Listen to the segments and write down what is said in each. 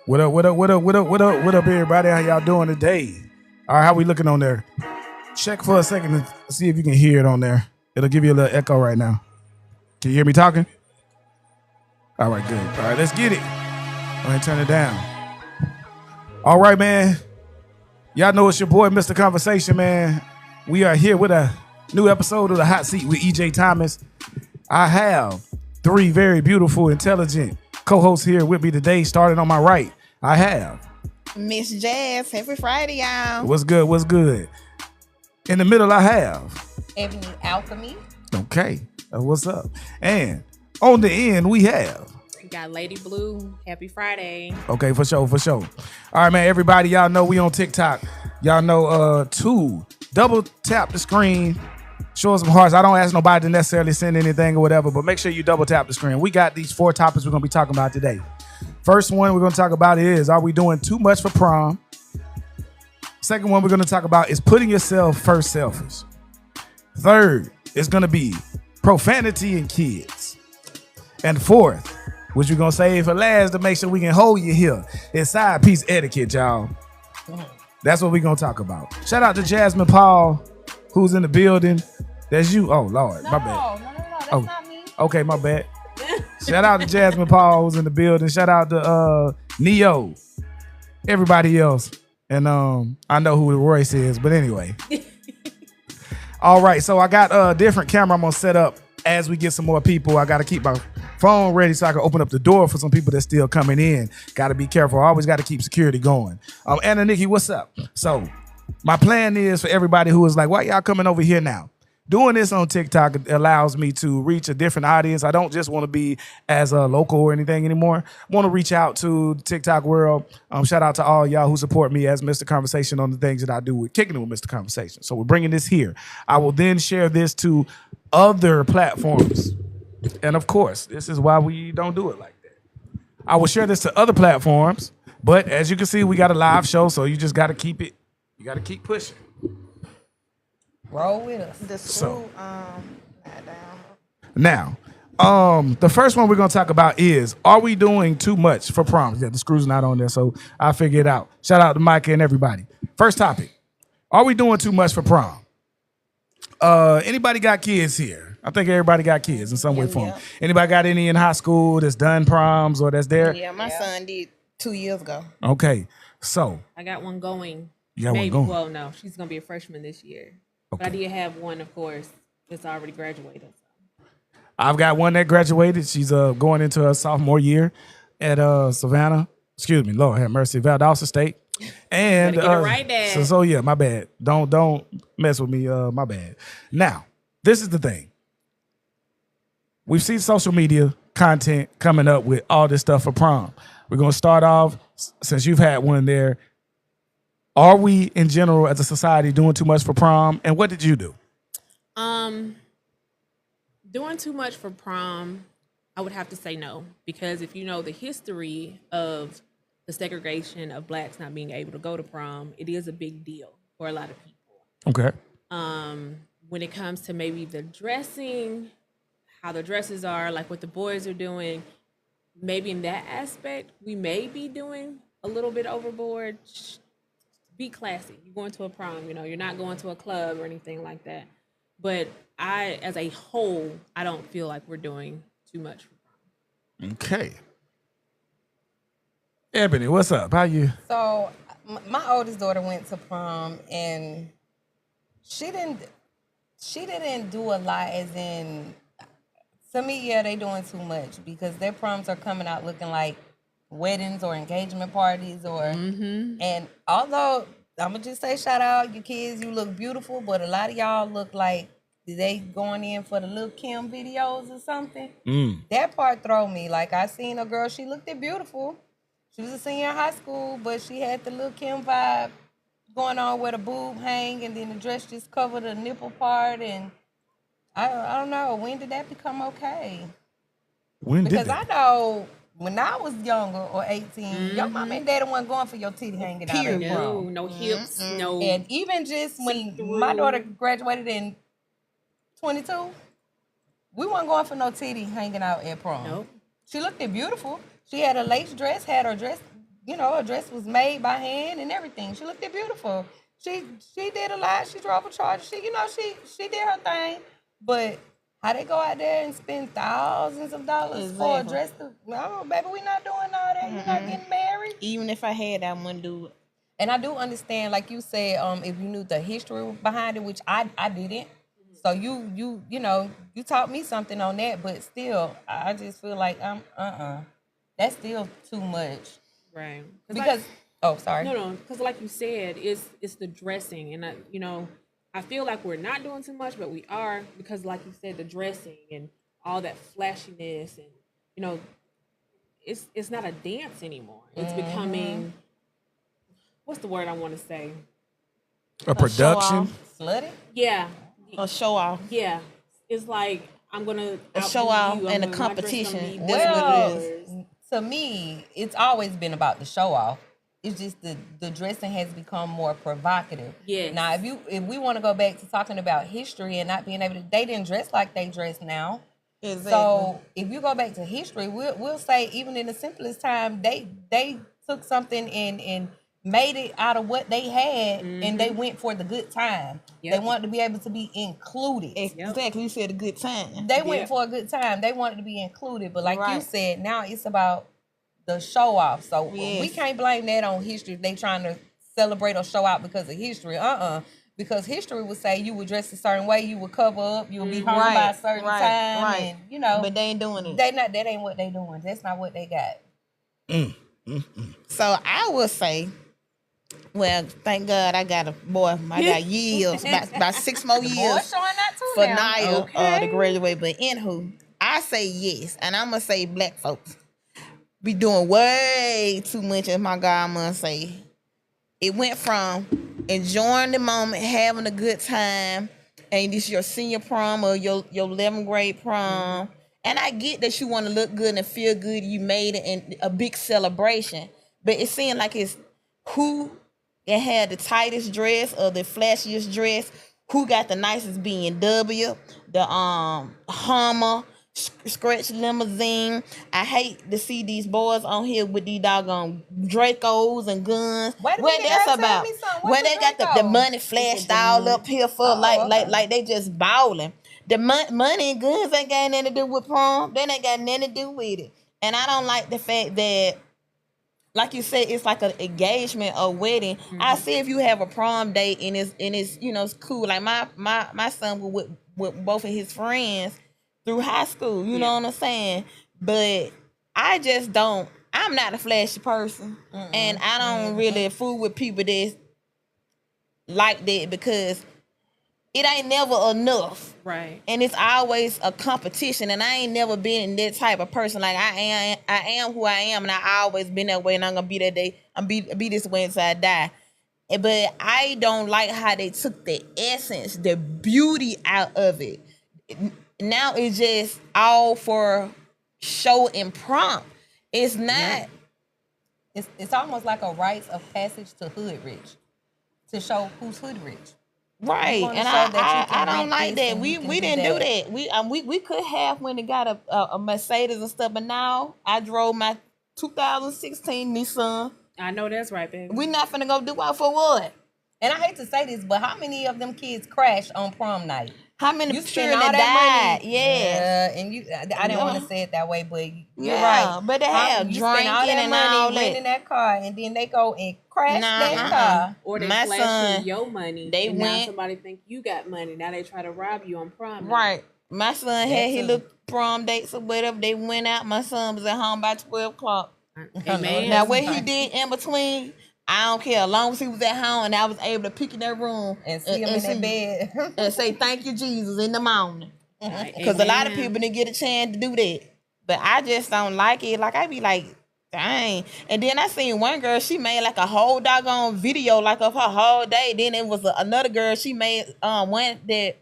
What up, what up, what up, what up, what up, what up, everybody? How y'all doing today? All right, how we looking on there? Check for a second to see if you can hear it on there. It'll give you a little echo right now. Can you hear me talking? All right, good. All right, let's get it. Go ahead and turn it down. All right, man. Y'all know it's your boy, Mr. Conversation, man. We are here with a new episode of The Hot Seat with EJ Thomas. I have three very beautiful, intelligent co-hosts here with me today. Starting on my right, I have Miss Jazz. Happy Friday, y'all. What's good? What's good? In the middle, I have Ebony Alchemy. Okay. What's up? And on the end, we have got Lady Blue. Happy Friday. Okay, for sure, for sure. All right, man. Everybody, y'all know we on TikTok. Y'all know to double tap the screen. Show us some hearts. I don't ask nobody to necessarily send anything or whatever, but make sure you double tap the screen. We got these 4 topics we're going to be talking about today. First one we're going to talk about is, are we doing too much for prom? Second one we're going to talk about is putting yourself first selfish. Third is going to be profanity in kids. And fourth, which we're going to save for last to make sure we can hold you here, is side piece etiquette, y'all. That's what we're going to talk about. Shout out to Jasmine Paul, who's in the building. That's you. Oh, Lord. My bad. No. That's not me. Okay, my bad. Shout out to Jasmine Paul, who's in the building. Shout out to Neo. Everybody else. And I know who Royce is, but anyway. All right, so I got a different camera I'm going to set up as we get some more people. I got to keep my phone ready so I can open up the door for some people that's still coming in. Got to be careful. I always got to keep security going. Anna Nikki, what's up? So my plan is for everybody who is like, why y'all coming over here now? Doing this on TikTok allows me to reach a different audience. I don't just want to be as a local or anything anymore. I want to reach out to the TikTok world. Shout out to all y'all who support me as Mr. Conversation on the things that I do with Kicking It with Mr. Conversation. So we're bringing this here. I will then share this to other platforms. And of course, this is why we don't do it like that. I will share this to other platforms. But as you can see, we got a live show, so you just got to keep it. You got to keep pushing. Roll with us. The So- screw, down. Now, the first one we're gonna talk about is, are we doing too much for prom? Yeah, the screw's not on there, so I'll figure it out. Shout out to Micah and everybody. First topic. Are we doing too much for prom? Anybody got kids here? I think everybody got kids in some way, form. Yeah. Anybody got any in high school that's done proms or that's there? Yeah, my son did 2 years ago. Okay, so I got one going. you got one Maybe. going. Well, no, she's gonna be a freshman this year. But I Okay. did have one, of course, that's already graduated. I've got one that graduated. She's going into her sophomore year at Savannah. Excuse me, Lord have mercy, Valdosta State. And Better get it right, Dad. so yeah, my bad. Don't mess with me. My bad. Now, this is the thing. We've seen social media content coming up with all this stuff for prom. We're gonna start off, since you've had one there. Are we in general as a society doing too much for prom? And what did you do? Doing too much for prom, I would have to say no. Because if you know the history of the segregation of blacks not being able to go to prom, it is a big deal for a lot of people. Okay. When it comes to maybe the dressing, how the dresses are, like what the boys are doing, maybe in that aspect, we may be doing a little bit overboard. Be classy. You're going to a prom, you're not going to a club or anything like that. But as a whole, I don't feel like we're doing too much for prom. Okay. Ebony, what's up? How you? So my oldest daughter went to prom, and she didn't do a lot. As in, to me, yeah, they doing too much because their proms are coming out looking like weddings or engagement parties and although I'm gonna just say shout out you kids, you look beautiful, but a lot of y'all look like they going in for the Lil Kim videos or something. That part throw me. Like, I seen a girl, she looked beautiful. She was a senior in high school, but she had the Lil Kim vibe going on where the boob hang and then the dress just covered the nipple part, and I don't know, when did that become okay? Because I know when I was younger or 18, your mom and daddy wasn't going for your titty hanging out at prom. No hips, no. And even just when my daughter graduated in 22, we weren't going for no titty hanging out at prom. Nope. She looked beautiful. She had a lace dress, had her dress her dress was made by hand and everything. She looked beautiful. She did a lot. She drove a Charger. She did her thing. But how they go out there and spend thousands of dollars for a dress? No, baby, we not doing all that. You're not getting married. Even if I had, I wouldn't do it. And I do understand, like you said, if you knew the history behind it, which I didn't. So you taught me something on that, but still, I just feel like that's still too much. Right. Because sorry. No, because like you said, it's the dressing, and I feel like we're not doing too much, but we are, because like you said, the dressing and all that flashiness, and it's not a dance anymore. It's becoming, what's the word I want to say? A production. Slutty? Yeah. A show off. Yeah. It's like, I'm gonna a show off and a competition. That's what it is. To me, it's always been about the show off. It's just the dressing has become more provocative. Yes. Now, if we want to go back to talking about history and not being able to, they didn't dress like they dress now. Exactly. So if you go back to history, we'll say even in the simplest time, they took something and made it out of what they had, and they went for the good time. Yep. They wanted to be able to be included. Exactly, you said a good time. They went for a good time. They wanted to be included. But like you said, now it's about the show off. So we can't blame that on history if they trying to celebrate or show out because of history. Because history would say you would dress a certain way, you would cover up, you would be home by a certain time. And, but they ain't doing it. That ain't what they doing. That's not what they got. So I will say, well, thank God I got a boy. I got years, about 6 more years for Naya to graduate. But anywho, I say yes, and I'm gonna say black folks be doing way too much, as my godmother say. It went from enjoying the moment, having a good time, and this your senior prom or your 11th grade prom. And I get that you want to look good and feel good. You made it in a big celebration, but it seemed like it's who had the tightest dress or the flashiest dress, who got the nicest BMW, the Hummer, scratch limousine. I hate to see these boys on here with these doggone Dracos and guns. What that's about? Where they got the money flashed all up here for like they just balling. The money and guns ain't got nothing to do with prom. They ain't got nothing to do with it. And I don't like the fact that, like you said, it's like an engagement or wedding. I see if you have a prom date and it's it's cool. Like my son was with both of his friends through high school. You know what I'm saying? But I just don't. I'm not a flashy person, and I don't really fool with people that's like that because it ain't never enough. Right. And it's always a competition. And I ain't never been in that type of person. Like I am who I am, and I always been that way, and I'm gonna be that day. I'm be this way until I die. But I don't like how they took the essence, the beauty out of it. Now it's just all for show and prom. It's not. It's almost like a rites of passage to hood rich, to show who's hood rich. Right, and I don't like that. We didn't do that. We could have when they got a Mercedes and stuff, but now I drove my 2016 Nissan. I know that's right, baby. We not finna go do out for what? And I hate to say this, but how many of them kids crashed on prom night? How many children that died? Yeah, and I didn't want to say it that way, but you're right. right. But they have drinking and all that. Renting that car, and then they go and crash that car. Or they my flash son, you your money. They and went. Now somebody think you got money. Now they try to rob you on prom night. Right. My son had his little prom dates or whatever. They went out. My son was at home by 12 o'clock. Amen. Now what he did in between, I don't care. As long as he was at home and I was able to pick in that room and see him in that bed and say thank you Jesus in the morning, because a lot of people didn't get a chance to do that. But I just don't like it. Like I be like, dang. And then I seen one girl, she made like a whole doggone video like of her whole day. Then it was another girl, she made one that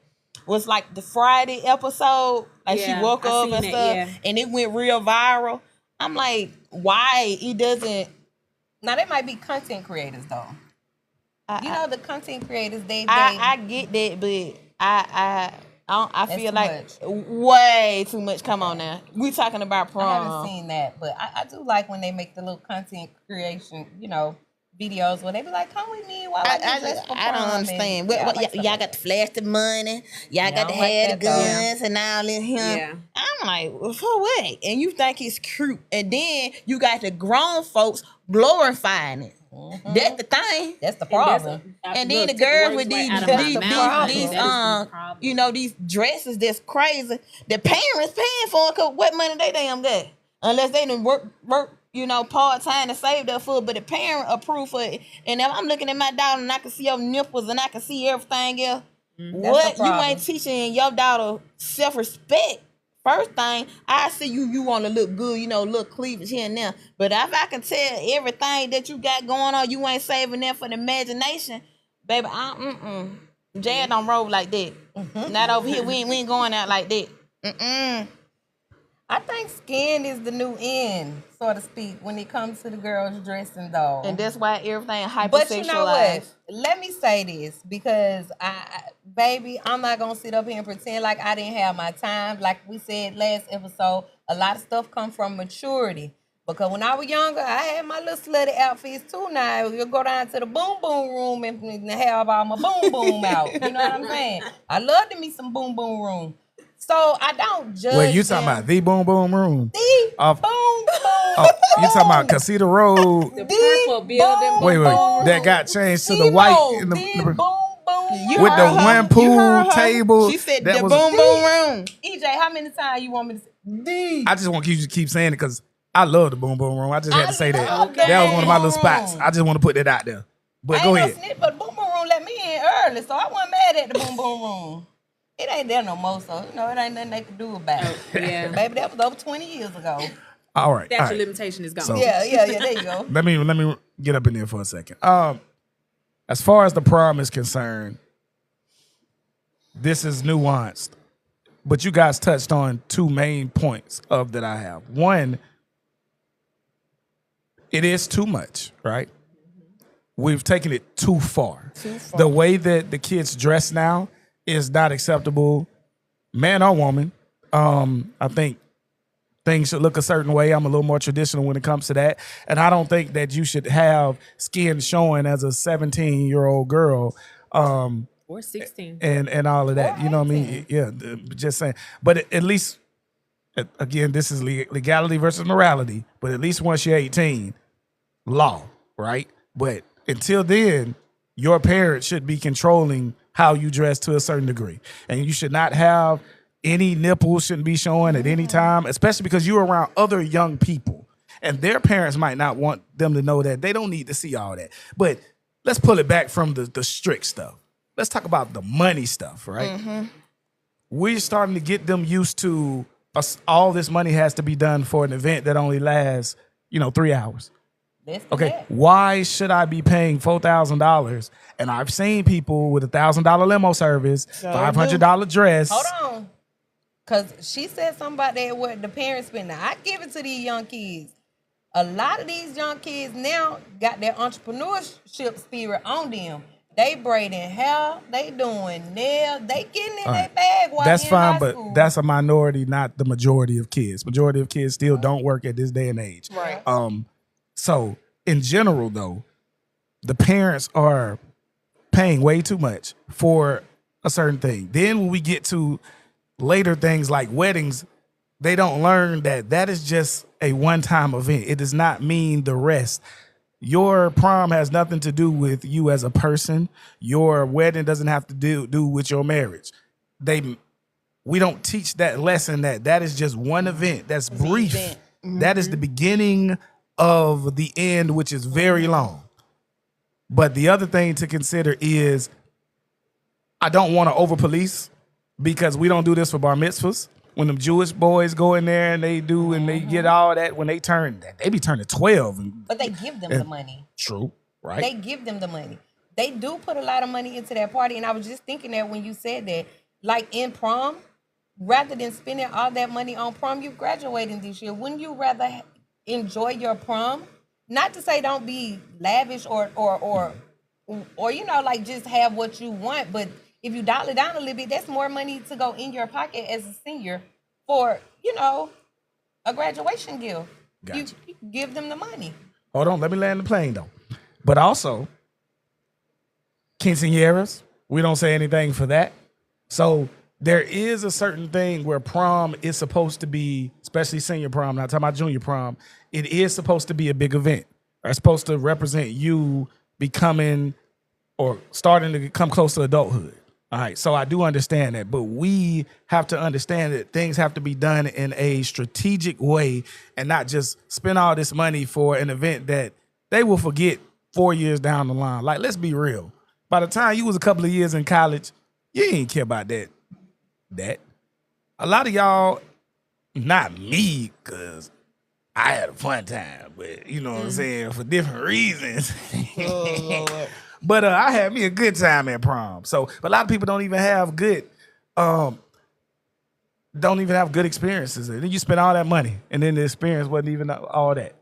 was like the Friday episode. Like she woke up and stuff, and it went real viral. I'm like, why it doesn't? Now, they might be content creators, though. The content creators, I get that, but I feel like way too much. Come on now. We talking about prom. I haven't seen that, but I do like when they make the little content creation, videos where they be like, "Come with me while I don't understand. Y'all got to flash the money. Y'all got to have the guns and all this here. Yeah. I'm like, for what? And you think it's cute, and then you got the grown folks glorifying it. Mm-hmm. That's the thing. That's the problem. And then the girls with these these dresses that's crazy. The parents paying for it, cause what money they damn got? Unless they done work, part time to save their food, but the parent approve for it. And if I'm looking at my daughter and I can see your nipples and I can see everything else, what you ain't teaching your daughter self-respect? First thing, I see you want to look good, look cleavage here and there. But if I can tell everything that you got going on, you ain't saving that for the imagination, baby. Jad don't roll like that. Not over here. We ain't going out like that. I think skin is the new end, so to speak, when it comes to the girls dressing, though. And that's why everything hypersexualized. But you know what? Let me say this, because baby, I'm not gonna sit up here and pretend like I didn't have my time. Like we said last episode, a lot of stuff come from maturity. Because when I was younger, I had my little slutty outfits too. Now you'll go down to the boom boom room and have all my boom boom out. You know what I'm saying? I love to meet some boom boom room. So I don't judge. Wait, you talking about the boom boom room? The boom boom. Oh, you talking about Casita Road? The purple building. Wait, that got changed to the white in the boom boom. With the one pool table. She said the boom boom room. EJ, how many times you want me to say? I just want you to keep saying it because I love the boom boom room. I just had to say that. That was one of my little spots. I just want to put that out there. But go ahead. But boom boom room let me in early, so I wasn't mad at the boom boom room. It ain't there no more, so it ain't nothing they can do about it. Yeah, baby, that was over 20 years ago. All right, statute limitation is gone. So, yeah, there you go. Let me get up in there for a second. As far as the prom is concerned, this is nuanced, but you guys touched on two main points that I have. One, it is too much, right? We've taken it too far. The way that the kids dress now is not acceptable, man or woman. I think things should look a certain way. I'm a little more traditional when it comes to that. And I don't think that you should have skin showing as a 17-year-old girl. Or 16. And all of that. You know what I mean? Yeah, just saying. But at least, again, this is legality versus morality. But at least once you're 18, law, right? But until then, your parents should be controlling how you dress to a certain degree. And you should not have any nipples shouldn't be showing at any time, especially because you're around other young people. And their parents might not want them to know that. They don't need to see all that. But let's pull it back from the strict stuff. Let's talk about the money stuff, right? Mm-hmm. We're starting to get them used to all this money has to be done for an event that only lasts, 3 hours. Okay, why should I be paying $4,000? And I've seen people with $1,000 limo service, $500 dress. Hold on, because she said something about that what the parents spend. Now I give it to these young kids. A lot of these young kids now got their entrepreneurship spirit on them. They braiding hair, they doing nails, they getting in their bag while that's in fine, high school. But that's a minority, not the majority of kids. Majority of kids still don't work at this day and age. Right. So in general, though, the parents are paying way too much for a certain thing. Then when we get to later things like weddings, they don't learn that is just a one-time event. It does not mean the rest. Your prom has nothing to do with you as a person. Your wedding doesn't have to do with your marriage. We don't teach that lesson that is just one event. That's brief. Mm-hmm. That is the beginning of the end, which is very long. But the other thing to consider is I don't want to over police because we don't do this for bar mitzvahs. When them Jewish boys go in there and they do and they get all that, when they be turning 12. But they give them the money. True, right? They give them the money. They do put a lot of money into that party. And I was just thinking that when you said that, like in prom, rather than spending all that money on prom, you graduating this year. Wouldn't you rather enjoy your prom? Not to say don't be lavish or like just have what you want, but if you dial it down a little bit, that's more money to go in your pocket as a senior for, a graduation gift. Gotcha. You give them the money. Hold on, let me land the plane though. But also, quinceañeras, we don't say anything for that. So there is a certain thing where prom is supposed to be, especially senior prom, not talking about junior prom, it is supposed to be a big event. It's supposed to represent you becoming or starting to come close to adulthood. All right, so I do understand that, but we have to understand that things have to be done in a strategic way and not just spend all this money for an event that they will forget 4 years down the line. Like, let's be real. By the time you was a couple of years in college, you ain't care about that. A lot of y'all, not me, because I had a fun time, but you know what I'm saying, for different reasons. Oh, Lord. But I had me a good time at prom. So, but a lot of people don't even have good experiences. And then you spend all that money, and then the experience wasn't even all that.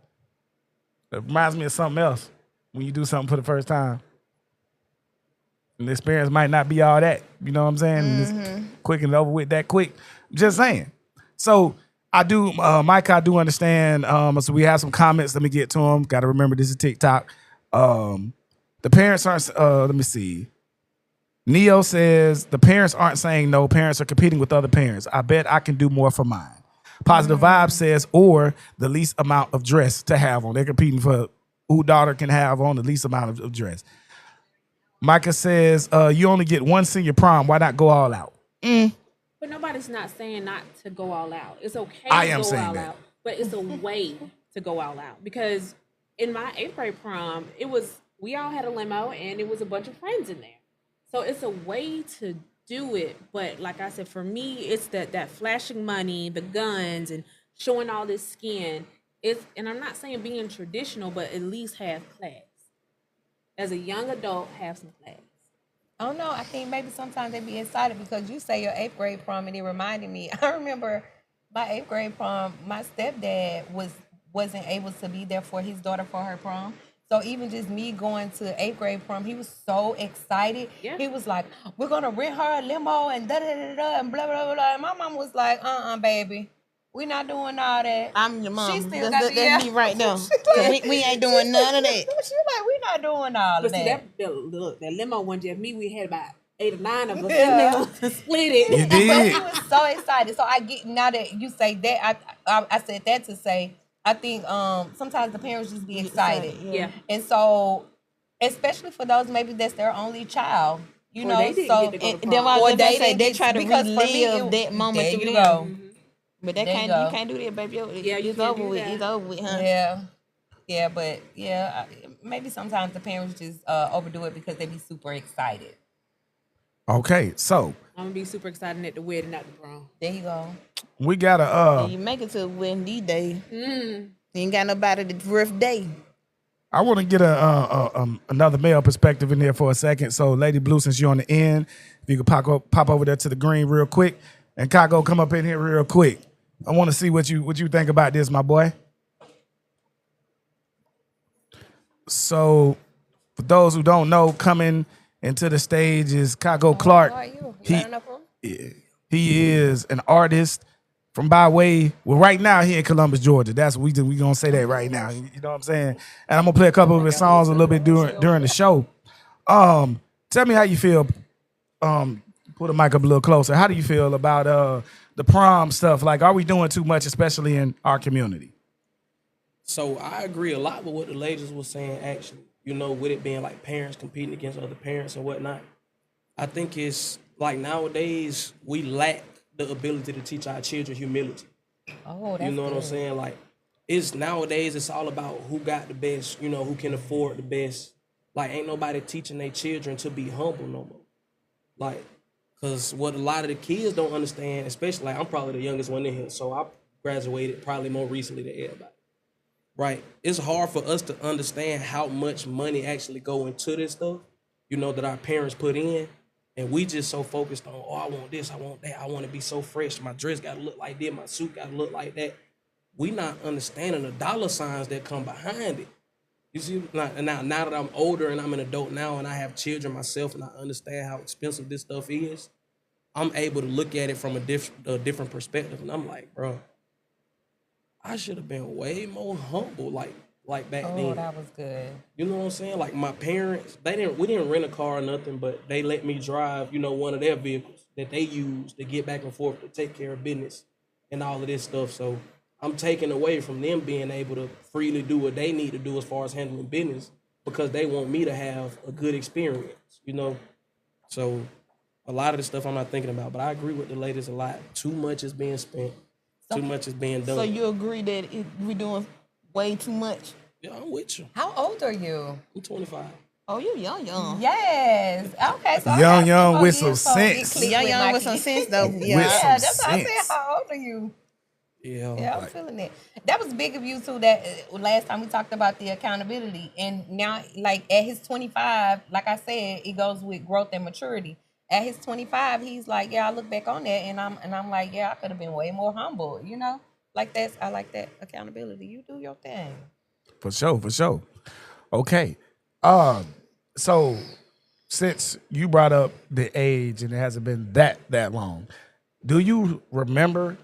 It reminds me of something else when you do something for the first time. And the experience might not be all that. You know what I'm saying? It's quick and over with that quick. Just saying. So I do, Mike, I do understand. So we have some comments. Let me get to them. Got to remember this is TikTok. The parents aren't, let me see. Neo says, the parents aren't saying no. Parents are competing with other parents. I bet I can do more for mine. Positive Vibe says, or the least amount of dress to have on. They're competing for who daughter can have on the least amount of dress. Micah says, you only get one senior prom. Why not go all out? But nobody's not saying not to go all out. It's okay I to am go saying all that. out, but it's a way to go all out. Because in my 8th grade prom, we all had a limo and it was a bunch of friends in there. So it's a way to do it. But like I said, for me, it's that flashing money, the guns, and showing all this skin. And I'm not saying being traditional, but at least have class. As a young adult, have some class. I don't know. I think maybe sometimes they be excited because you say your 8th grade prom, and it reminded me. I remember my 8th grade prom. My stepdad wasn't able to be there for his daughter for her prom. So even just me going to 8th grade prom, he was so excited. Yeah. He was like, "We're gonna rent her a limo and da da da da and blah blah blah blah." And my mom was like, baby, we not doing all that." I'm your mom. She still That's me right now. We ain't doing none of that. She like, we not doing all But of see, that. that limo one just me, we had about 8 or 9 of us Yeah. in there to split it. You But did. he was so excited. So I get, now that you say that, I said that to say, I think sometimes the parents just be excited. Yeah. And so, especially for those maybe that's their only child, you Or know, they didn't so get to go to And then I or was they gonna say didn't they get try to because for me, relive that moment there through you them. go. But There you you go. can't do that, baby. Yeah, you It's can't over do with. that. It's over with, huh? Yeah, but maybe sometimes the parents just overdo it because they be super excited. Okay, so I'm gonna be super excited at the wedding, not the prom. There you go. we got You make it to when these days. You ain't got nobody the rough day. I want to get another male perspective in there for a second. So, Lady Blue, since you're on the end, if you could pop over there to the green real quick, and Kago, come up in here real quick. I want to see what you think about this, my boy. So, for those who don't know, coming into the stage is Kago Clark. How are you? He- got enough room? He is an artist from by way. Well, right now he in Columbus, Georgia. That's what we gonna say that right now. You know what I'm saying? And I'm gonna play a couple of his songs a little bit during the show. Tell me how you feel. Put the mic up a little closer. How do you feel about the prom stuff? Like, are we doing too much, especially in our community? So I agree a lot with what the ladies were saying, actually. You know, with it being like parents competing against other parents and whatnot. I think it's like nowadays we lack the ability to teach our children humility. Oh, that's You know what I'm good. saying? Like, nowadays it's all about who got the best, you know, who can afford the best. Like, ain't nobody teaching their children to be humble no more. Like, because what a lot of the kids don't understand, especially, like, I'm probably the youngest one in here, so I graduated probably more recently than everybody. Right? It's hard for us to understand how much money actually go into this stuff, you know, that our parents put in. And we just so focused on, I want this, I want that, I want to be so fresh. My dress got to look like this, my suit got to look like that. We not understanding the dollar signs that come behind it. You see, now that I'm older and I'm an adult now and I have children myself and I understand how expensive this stuff is, I'm able to look at it from a different perspective. And I'm like, bro, I should have been way more humble like back then. Oh, that was good. You know what I'm saying? Like my parents, we didn't rent a car or nothing, but they let me drive, one of their vehicles that they use to get back and forth to take care of business and all of this stuff. So I'm taking away from them being able to freely do what they need to do as far as handling business because they want me to have a good experience, So a lot of the stuff I'm not thinking about, but I agree with the ladies a lot. Too much is being spent. Too much is being done. So you agree that we're doing way too much? Yeah, I'm with you. How old are you? I'm 25. Oh, you young. Yes. Okay. So young with some sense. Young with some sense, though. Yeah, that's what I said. How old are you? Yeah, I'm feeling it. That was big of you too. That last time we talked about the accountability, and now, like at his 25, like I said, it goes with growth and maturity. At his 25, he's like, yeah, I look back on that, and I'm like, yeah, I could have been way more humble. Like that's I like that accountability. You do your thing. For sure. Okay. So since you brought up the age and it hasn't been that long, do you remember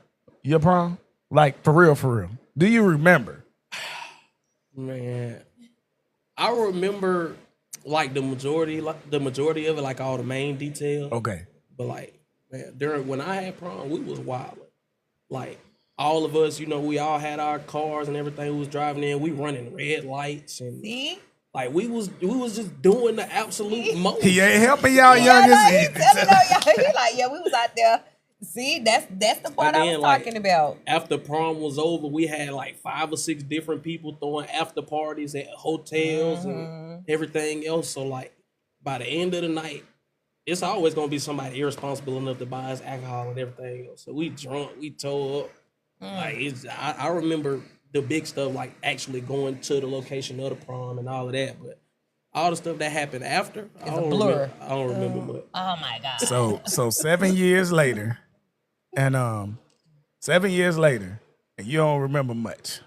your prom? Like for real? Do you remember? Man, I remember like the majority of it, like all the main details. Okay. But like, man, when I had prom, we was wild. Like all of us, we all had our cars and everything. We was driving in. We running red lights and like we was just doing the absolute most. He ain't helping y'all youngest. He like, yeah, we was out there. See, that's the part I was talking about. After prom was over, we had like 5 or 6 different people throwing after parties at hotels and everything else. So like by the end of the night, it's always gonna be somebody irresponsible enough to buy us alcohol and everything else. So we drunk, we tore up. Like I remember the big stuff, like actually going to the location of the prom and all of that, but all the stuff that happened after, I don't remember much. Oh my God. So 7 years later, and 7 years later, and you don't remember much.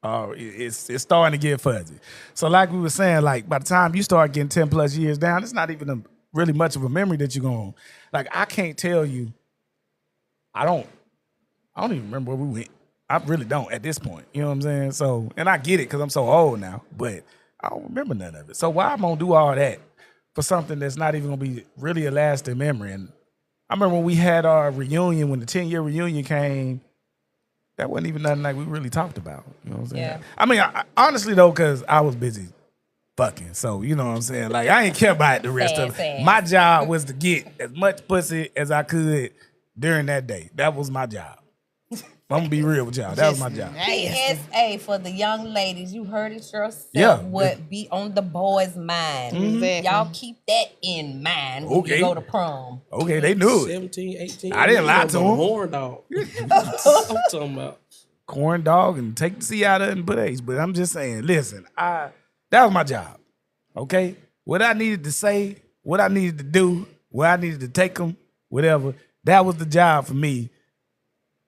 It's starting to get fuzzy. So like we were saying, like by the time you start getting 10 plus years down, it's not even really much of a memory that you're going. Like I can't tell you. I don't even remember where we went. I really don't at this point. You know what I'm saying? So, and I get it because I'm so old now, but I don't remember none of it. So why am I gonna do all that for something that's not even gonna be really a lasting memory? And I remember when we had our reunion, when the 10-year reunion came, that wasn't even nothing like we really talked about. You know what I'm saying? Yeah. I mean, honestly though, because I was busy fucking. So you know what I'm saying? Like I ain't care about the rest of it. My job was to get as much pussy as I could during that day. That was my job. I'm gonna be real with y'all. That was my job. PSA for the young ladies. You heard it yourself. What be on the boys' mind. Exactly. Y'all keep that in mind when you go to prom. Okay, they knew it. 17, 18. I didn't lie to them. Horn dog. I'm talking about. Corn dog and take the C out of it and put H. But I'm just saying, listen, that was my job. Okay? What I needed to say, what I needed to do, where I needed to take them, whatever, that was the job for me.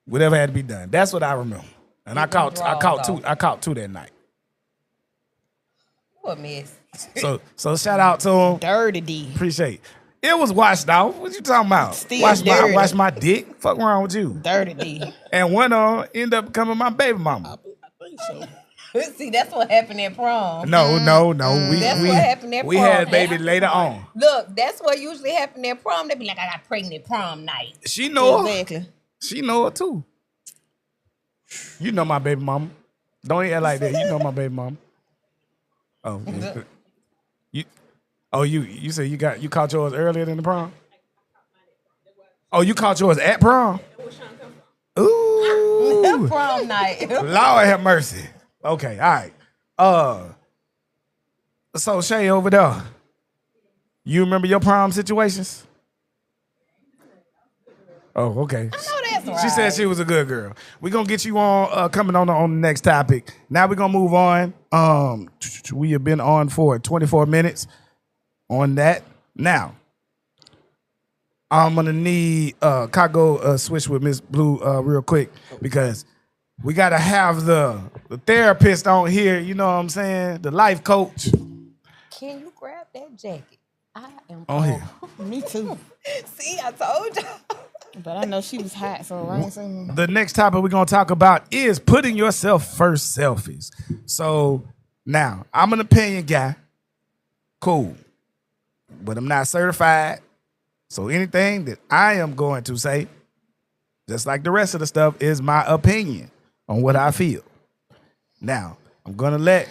Whatever had to be done. That's what I remember. And I caught two that night. What miss? So shout out to him. Dirty D. Appreciate it. It was washed off. What you talking about? Still I washed my dick. Fuck wrong with you? Dirty D. And one of them ended up becoming my baby mama. I think so. See, that's what happened at prom. No. That's what happened at prom. We had baby later on. Look, that's what usually happened at prom. They be like, I got pregnant prom night. She know her. Exactly. She know it too. You know my baby mama. Don't act like that. You know my baby mama. Oh, you said you caught yours earlier than the prom? Oh, you caught yours at prom? Ooh. Prom night. Lord have mercy. Okay, all right. So Shay over there, you remember your prom situations? Oh, okay. I know that's right. She said she was a good girl. We're going to get you on coming on the next topic. Now we're going to move on. We have been on for 24 minutes on that. Now, I'm going to need Kago switch with Miss Blue real quick because we gotta have the therapist on here. You know what I'm saying? The life coach Can you grab that jacket? I am on here. Me too. See, I told you. But I know she was hot, so I ain't saying nothing. The next topic we're gonna talk about is putting yourself first selfies. So now I'm an opinion guy. Cool. But I'm not certified. So anything that I am going to say, just like the rest of the stuff, is my opinion on what I feel. Now, I'm gonna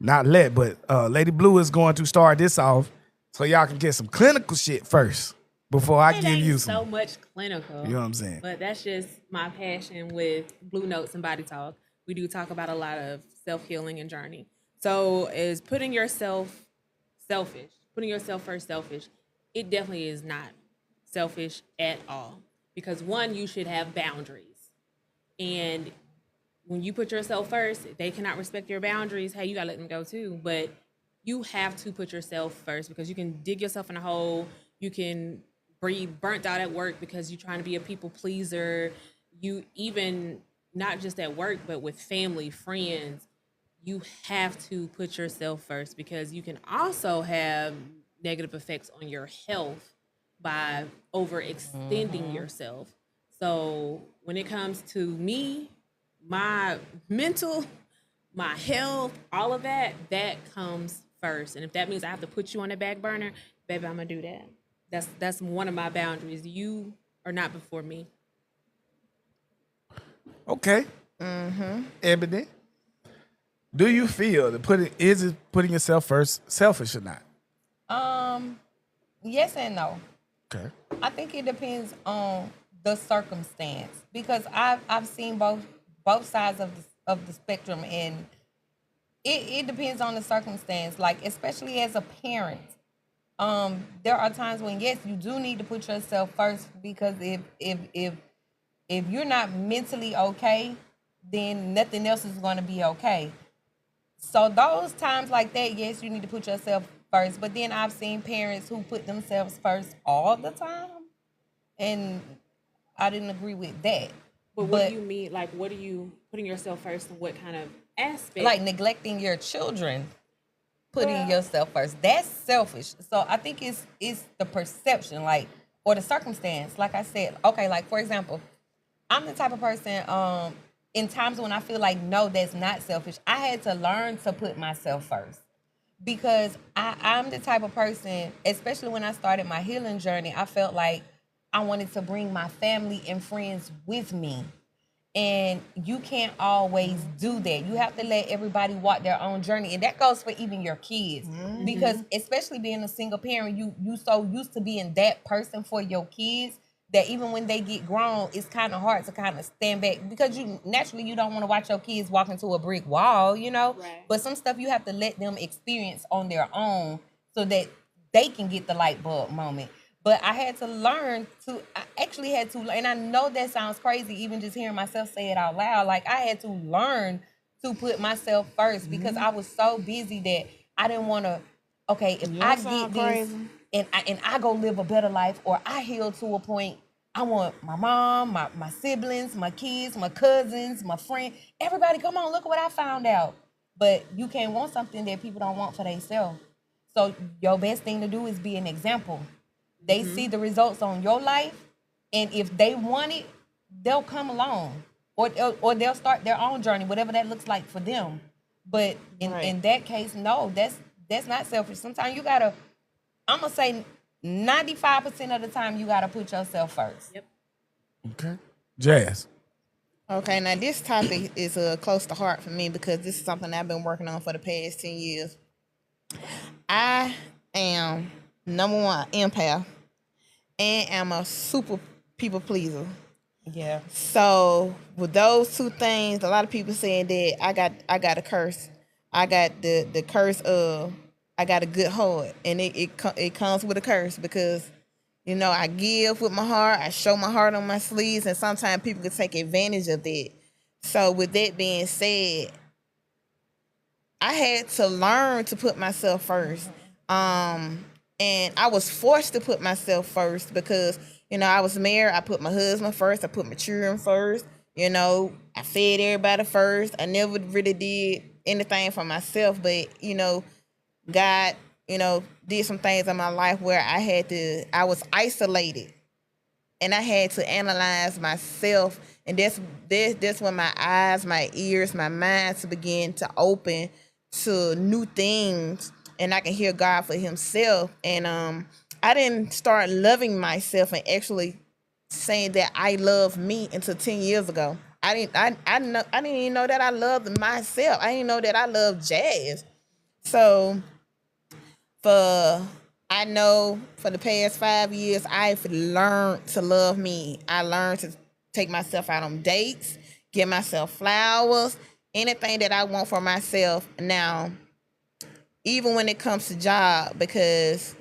but Lady Blue is going to start this off so y'all can get some clinical shit first before I give you some. So much clinical. You know what I'm saying? But that's just my passion with Blue Notes and Body Talk. We do talk about a lot of self-healing and journey. So is putting yourself selfish, putting yourself first selfish, it definitely is not selfish at all. Because one, you should have boundaries. And when you put yourself first, if they cannot respect your boundaries, hey, you gotta let them go too. But you have to put yourself first because you can dig yourself in a hole. You can be burnt out at work because you're trying to be a people pleaser. You even, not just at work, but with family, friends, you have to put yourself first because you can also have negative effects on your health by overextending yourself. So when it comes to me, my mental, my health, all of that comes first. And if that means I have to put you on the back burner, baby, I'm gonna do that. That's one of my boundaries. You are not before me. Okay. Ebony, do you feel that putting yourself first selfish or not? Yes and no. Okay. I think it depends on the circumstance because I've seen both sides of the spectrum, and it depends on the circumstance. Like especially as a parent, there are times when yes, you do need to put yourself first because if you're not mentally okay, then nothing else is going to be okay. So those times like that, yes, you need to put yourself first. But then I've seen parents who put themselves first all the time, and I didn't agree with that. But what do you mean? Like, what are you putting yourself first in what kind of aspect? Like neglecting your children, putting yourself first. That's selfish. So I think it's the perception, like, or the circumstance. Like I said, okay, like for example, I'm the type of person, in times when I feel like, no, that's not selfish, I had to learn to put myself first. Because I'm the type of person, especially when I started my healing journey, I felt like I wanted to bring my family and friends with me. And you can't always do that. You have to let everybody walk their own journey. And that goes for even your kids. Because especially being a single parent, you so used to being that person for your kids that even when they get grown, it's kind of hard to kind of stand back because you don't want to watch your kids walk into a brick wall, you know? Right. But some stuff you have to let them experience on their own so that they can get the light bulb moment. But I had to learn and I know that sounds crazy, even just hearing myself say it out loud. Like I had to learn to put myself first because I was so busy that I didn't want to, okay, if I get this and I go live a better life or I heal to a point, I want my mom, my siblings, my kids, my cousins, my friend, everybody, come on, look what I found out. But you can't want something that people don't want for themselves. So your best thing to do is be an example. They see the results on your life, and if they want it, they'll come along, or they'll start their own journey, whatever that looks like for them. But in that case, no, that's not selfish. Sometimes you gotta, I'm gonna say 95% of the time you gotta put yourself first. Yep. Okay. Jazz. Okay, now this topic is close to heart for me because this is something I've been working on for the past 10 years. I am, number one, empath, and I'm a super people pleaser. Yeah. So with those two things, a lot of people saying that I got a curse. I got the curse of I got a good heart, and it comes with a curse because, you know, I give with my heart, I show my heart on my sleeves, and sometimes people can take advantage of that. So with that being said, I had to learn to put myself first. And I was forced to put myself first because, you know, I was married. I put my husband first. I put my children first. You know, I fed everybody first. I never really did anything for myself, but you know, God, you know, did some things in my life where I was isolated, and I had to analyze myself, and that's when my eyes, my ears, my mind to begin to open to new things, and I can hear God for Himself, and I didn't start loving myself and actually saying that I love me until 10 years ago. I didn't even know that I loved myself. I didn't know that I loved jazz. So for I know for the past 5 years, I've learned to love me. I learned to take myself out on dates, give myself flowers, anything that I want for myself. Now, even when it comes to job, because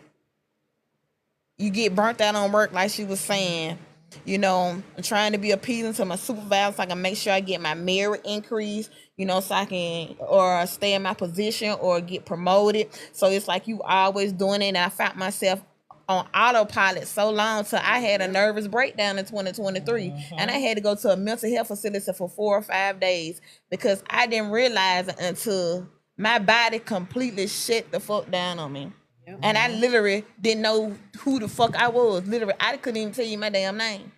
you get burnt out on work, like she was saying. You know, I'm trying to be appealing to my supervisor so I can make sure I get my merit increase, you know, so I can or stay in my position or get promoted. So it's like you always doing it. And I found myself on autopilot so long till I had a nervous breakdown in 2023. And I had to go to a mental health facility for 4 or 5 days because I didn't realize it until my body completely shut the fuck down on me. And I literally didn't know who the fuck I was. Literally, I couldn't even tell you my damn name.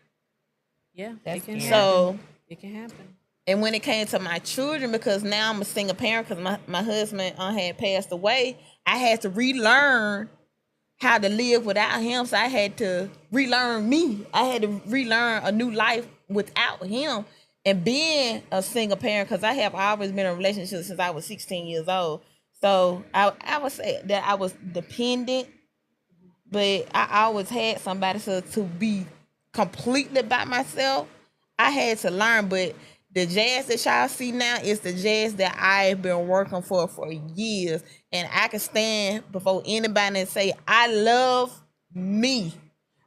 Yeah, it can happen. So it can happen. And when it came to my children, because now I'm a single parent because my husband had passed away, I had to relearn how to live without him. So I had to relearn me. I had to relearn a new life without him. And being a single parent, because I have always been in a relationship since I was 16 years old. So I would say that I was dependent, but I always had somebody to be completely by myself. I had to learn, but the jazz that y'all see now is the jazz that I've been working for years. And I can stand before anybody and say, I love me,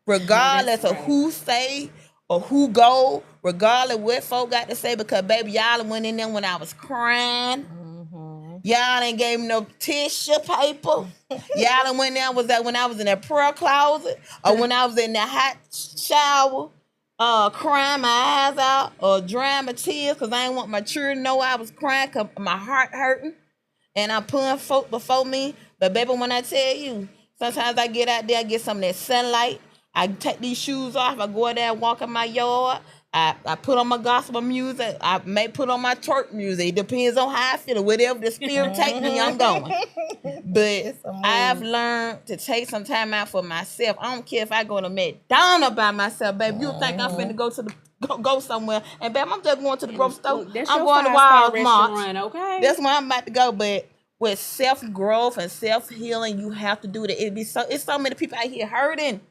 regardless of who say or who go, regardless what folk got to say, because baby, y'all went in there when I was crying. Y'all ain't gave me no tissue paper. Y'all done went there was that when I was in that prayer closet or when I was in that hot shower, crying my eyes out or drying my tears because I ain't want my children to know I was crying because my heart hurting and I'm putting folk before me. But baby, when I tell you, sometimes I get out there, I get some of that sunlight. I take these shoes off. I go out there and walk in my yard. I put on my gospel music. I may put on my church music. It depends on how I feel. Whatever the spirit take me, I'm going. But I've learned to take some time out for myself. I don't care if I go to McDonald's by myself, baby. You think I'm finna go to go somewhere? And baby, I'm just going to the grocery store. I'm going to Walmart. Okay, that's where I'm about to go. But with self growth and self healing, you have to do that. It's so many people out here hurting.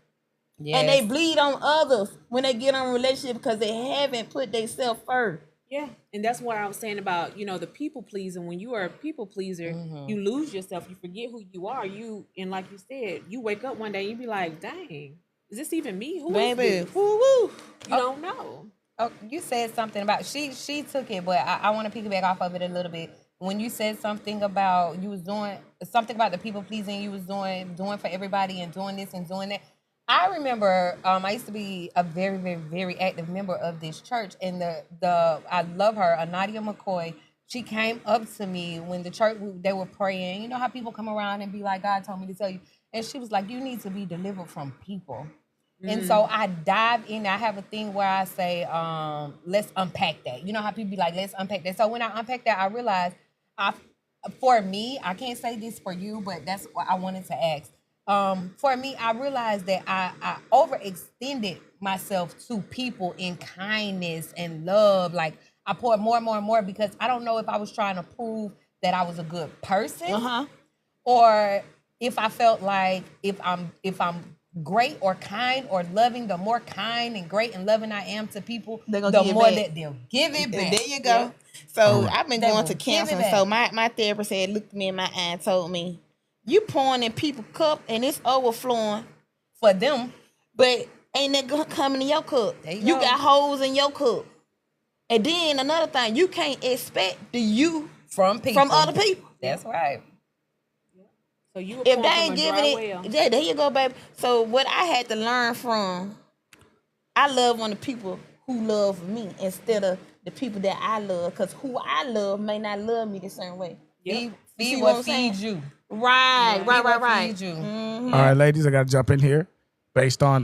Yes. And they bleed on others when they get on a relationship because they haven't put themselves first. Yeah, and that's what I was saying about, the people pleasing. When you are a people pleaser, you lose yourself. You forget who you are. And like you said, you wake up one day and you be like, dang, is this even me? Who is this? Woo-woo. You don't know. Oh, you said something about she took it, but I want to piggyback off of it a little bit. When you said something about you was doing something about the people pleasing, you was doing for everybody and doing this and doing that. I remember I used to be a very, very, very active member of this church, and I love her, Nadia McCoy. She came up to me when the church they were praying. You know how people come around and be like, "God told me to tell you," and she was like, "You need to be delivered from people." And so I dive in. I have a thing where I say, "Let's unpack that." You know how people be like, "Let's unpack that." So when I unpack that, I realized, for me, I can't say this for you, but that's what I wanted to ask. For me, I realized that I overextended myself to people in kindness and love. Like I poured more and more and more because I don't know if I was trying to prove that I was a good person, or if I felt like if I'm great or kind or loving, the more kind and great and loving I am to people, the more that they'll give it back. There you go. Yeah. So I've been going to counseling. So my therapist had looked me in my eye and told me, you pouring in people's cup and it's overflowing for them, but ain't that gonna come in your cup? You got holes in your cup. And then another thing, you can't expect the you from other people. That's right. So you if they ain't giving it, there you go, baby. So what I had to learn from, I love when the people who love me instead of the people that I love. Because who I love may not love me the same way. Feed see what I'm feeds saying? you. Right. Feeds you. All right, ladies, I got to jump in here based on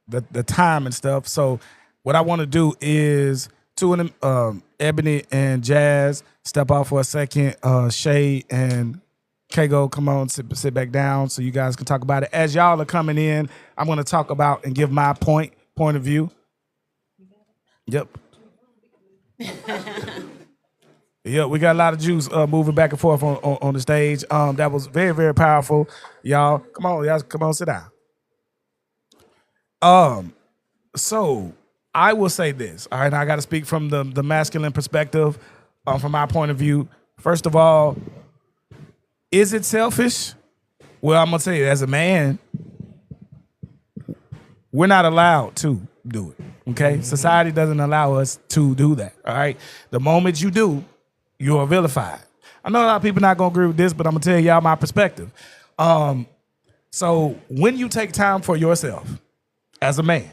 the time and stuff. So what I want to do is two of them, Ebony and Jazz, step out for a second. Shay and Kago, come on, sit back down so you guys can talk about it. As y'all are coming in, I'm going to talk about and give my point of view. Yep. Yeah, we got a lot of Jews moving back and forth on the stage. That was very, very powerful. Y'all, come on, sit down. So I will say this. All right, I got to speak from the masculine perspective, from my point of view. First of all, is it selfish? Well, I'm gonna tell you, as a man, we're not allowed to do it. Okay, society doesn't allow us to do that. All right, the moment you do, you're vilified. I know a lot of people not gonna agree with this, but I'm gonna tell y'all my perspective. So when you take time for yourself as a man,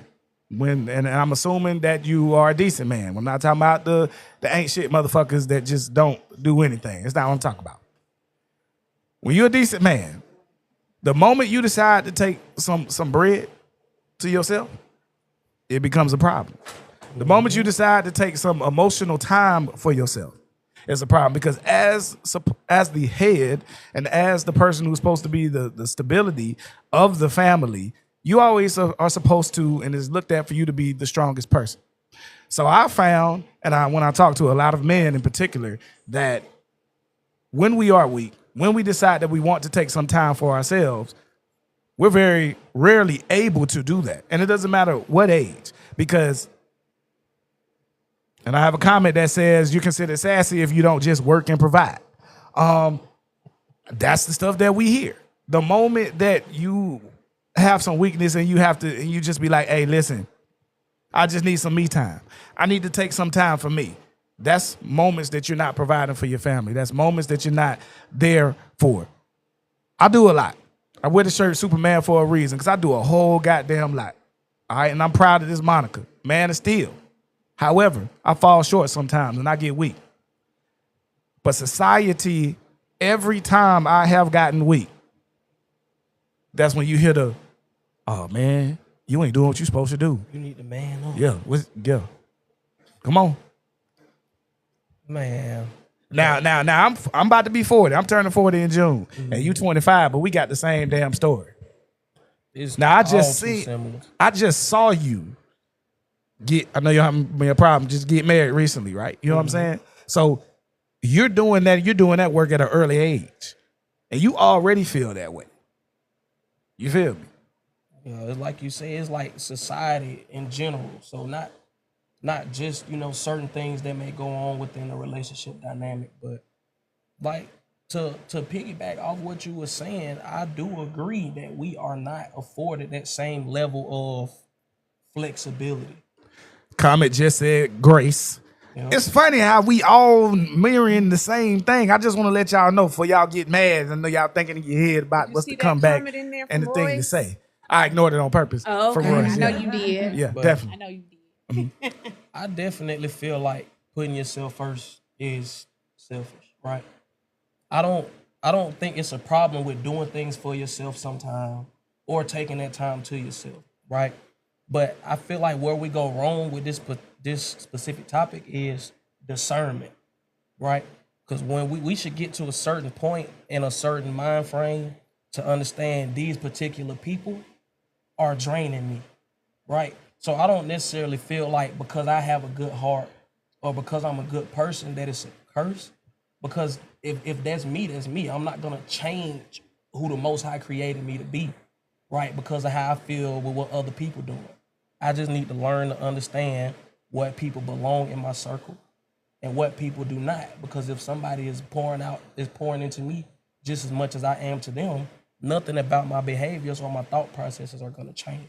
and I'm assuming that you are a decent man. I'm not talking about the ain't shit motherfuckers that just don't do anything. That's not what I'm talking about. When you're a decent man, the moment you decide to take some bread to yourself, it becomes a problem. The moment you decide to take some emotional time for yourself, it's a problem, because as the head and as the person who's supposed to be the stability of the family, you always are supposed to, and is looked at for you to be the strongest person. So I found, and when I talk to a lot of men in particular, that when we are weak, when we decide that we want to take some time for ourselves, we're very rarely able to do that. And it doesn't matter what age, because, and I have a comment that says you're considered sassy if you don't just work and provide. That's the stuff that we hear. The moment that you have some weakness and you just be like, hey, listen, I just need some me time. I need to take some time for me. That's moments that you're not providing for your family. That's moments that you're not there for. I do a lot. I wear the shirt Superman for a reason, because I do a whole goddamn lot. All right, and I'm proud of this moniker, Man of Steel. However, I fall short sometimes and I get weak. But society, every time I have gotten weak, that's when you hear the, oh man, you ain't doing what you're supposed to do. You need the man up. Yeah. Come on. Man. Now I'm about to be 40. I'm turning 40 in June. And you 25, but we got the same damn story. Now I just saw you I know you're having a problem, just get married recently, right? You know what I'm saying? So you're doing that work at an early age. And you already feel that way. You feel me? It's like you say, it's like society in general. So not just, certain things that may go on within a relationship dynamic, but like to piggyback off what you were saying, I do agree that we are not afforded that same level of flexibility. Comment just said grace. Yep. It's funny how we all mirroring the same thing. I just want to let y'all know before y'all get mad. I know y'all thinking in your head about what's to come back and the thing to say. I ignored it on purpose. Oh, okay. I know you did. Yeah, definitely. I know you did. I definitely feel like putting yourself first is selfish, right? I don't think it's a problem with doing things for yourself sometime or taking that time to yourself, right? But I feel like where we go wrong with this specific topic is discernment, right? Because when we should get to a certain point in a certain mind frame to understand these particular people are draining me, right? So I don't necessarily feel like because I have a good heart or because I'm a good person that it's a curse. Because if that's me, that's me. I'm not gonna change who the Most High created me to be, right? Because of how I feel with what other people doing. I just need to learn to understand what people belong in my circle and what people do not. Because if somebody is pouring into me just as much as I am to them, nothing about my behaviors or my thought processes are gonna change.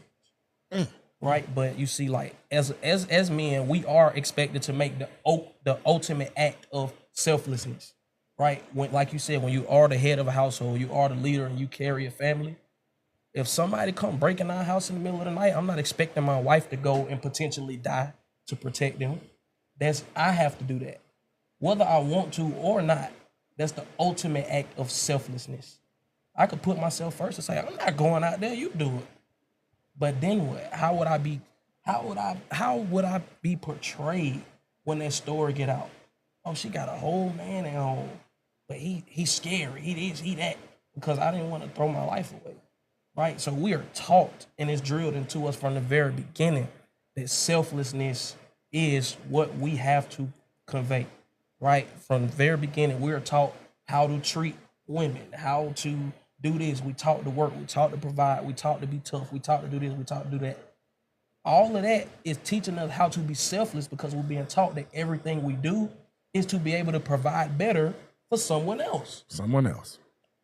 Right? But you see, like as men, we are expected to make the ultimate act of selflessness. Right? When, like you said, when you are the head of a household, you are the leader and you carry a family, If somebody come breaking our house in the middle of the night, I'm not expecting my wife to go and potentially die to protect them. I have to do that. Whether I want to or not, that's the ultimate act of selflessness. I could put myself first and say, I'm not going out there, you do it. But then what? How would I be portrayed when that story get out? Oh, she got a whole man at home, but he's scary. He that, because I didn't want to throw my life away. Right? So we are taught, and it's drilled into us from the very beginning, that selflessness is what we have to convey. Right? From the very beginning, we are taught how to treat women, how to do this. We taught to work, we taught to provide, we taught to be tough, we taught to do this, we taught to do that. All of that is teaching us how to be selfless, because we're being taught that everything we do is to be able to provide better for someone else.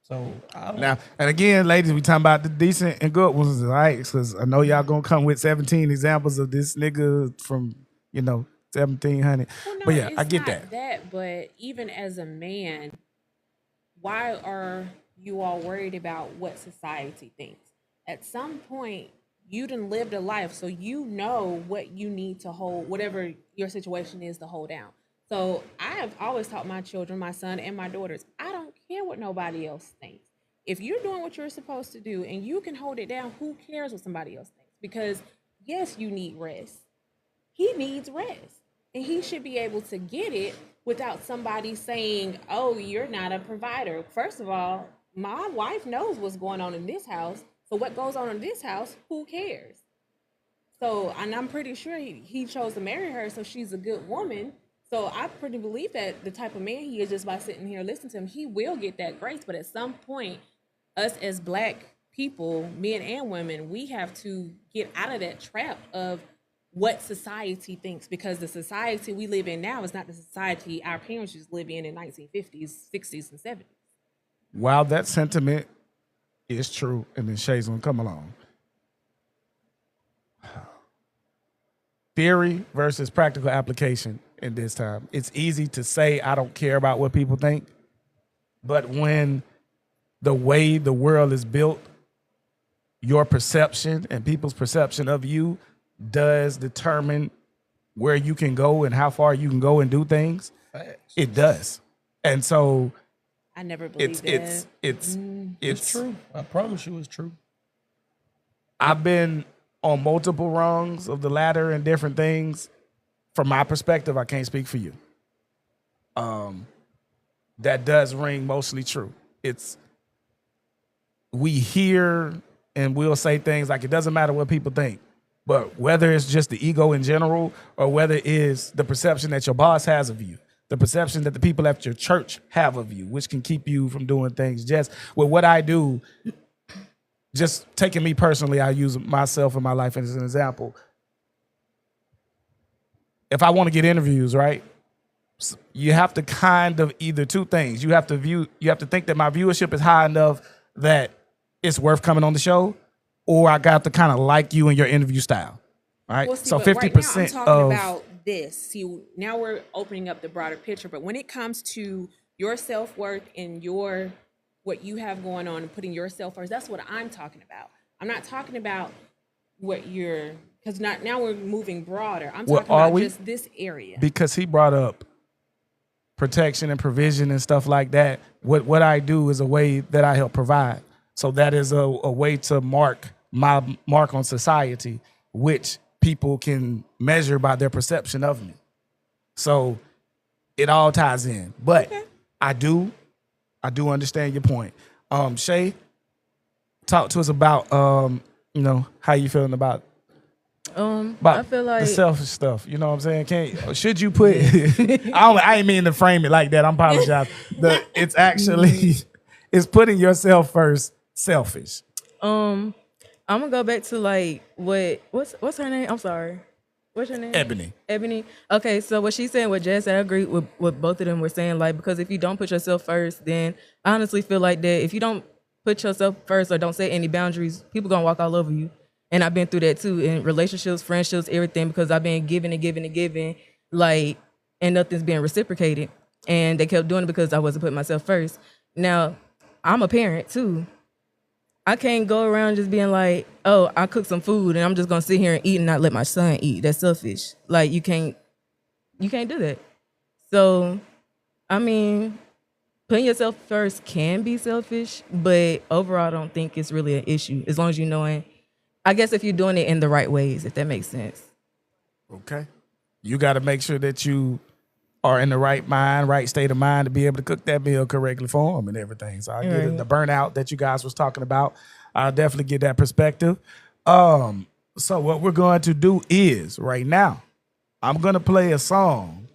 So now, and again, ladies, we talking about the decent and good ones, right? Because I know y'all gonna come with 17 examples of this nigga from 1700. Well, no, but yeah, it's I get not that. But even as a man, why are you all worried about what society thinks? At some point, you done lived a life, so you know what you need to hold, whatever your situation is, to hold down. So I have always taught my children, my son and my daughters, I don't care what nobody else thinks. If you're doing what you're supposed to do and you can hold it down, who cares what somebody else thinks? Because yes, you need rest. He needs rest. And he should be able to get it without somebody saying, oh, you're not a provider. First of all, my wife knows what's going on in this house. So what goes on in this house, who cares? So, and I'm pretty sure he chose to marry her, so she's a good woman. So I pretty believe that the type of man he is, just by sitting here listening to him, he will get that grace. But at some point, us as Black people, men and women, we have to get out of that trap of what society thinks, because the society we live in now is not the society our parents used to live in 1950s, 60s, and 70s. While that sentiment is true, and then Shay's gonna come along. Theory versus practical application in this time. It's easy to say I don't care about what people think, but when the way the world is built, your perception and people's perception of you does determine where you can go and how far you can go and do things. It does. And so I never believed that. It's true. I promise you it's true. I've been on multiple rungs of the ladder and different things. From my perspective, I can't speak for you. That does ring mostly true. We hear and we'll say things like it doesn't matter what people think, but whether it's just the ego in general or whether it is the perception that your boss has of you, the perception that the people at your church have of you, which can keep you from doing things. Just with what I do, just taking me personally, I use myself and my life as an example. If I want to get interviews, right, you have to kind of either two things. You have to think that my viewership is high enough that it's worth coming on the show, or I got to kind of like you and your interview style, right? Well, see, so 50% right now I'm talking about this. See, now we're opening up the broader picture, but when it comes to your self-worth and what you have going on and putting yourself first, that's what I'm talking about. I'm not talking about because now we're moving broader. I'm talking about just this area. Because he brought up protection and provision and stuff like that. What I do is a way that I help provide. So that is a way to mark my mark on society, which people can measure by their perception of me. So it all ties in. But okay. I do understand your point. Shay, talk to us about how you feeling about I feel like the selfish stuff. You know what I'm saying? Should you put I ain't mean to frame it like that. I apologize. It's actually it's putting yourself first, selfish. I'm gonna go back to like what's her name? I'm sorry. What's her name? Ebony. Okay, so what she's saying, what Jazz said, I agree with what both of them were saying. Like, because if you don't put yourself first, then I honestly feel like that if you don't put yourself first or don't set any boundaries, people gonna walk all over you. And I've been through that too in relationships, friendships, everything, because I've been giving and giving and giving, like, and nothing's being reciprocated. And they kept doing it because I wasn't putting myself first. Now, I'm a parent too. I can't go around just being like, oh, I cooked some food and I'm just gonna sit here and eat and not let my son eat. That's selfish. Like you can't do that. So, I mean, putting yourself first can be selfish, but overall, I don't think it's really an issue as long as you knowing. I guess if you're doing it in the right ways, if that makes sense. Okay. You got to make sure that you are in the right mind, right state of mind to be able to cook that meal correctly for them and everything. So I get it. The burnout that you guys was talking about, I'll definitely get that perspective. So what we're going to do is right now, I'm going to play a song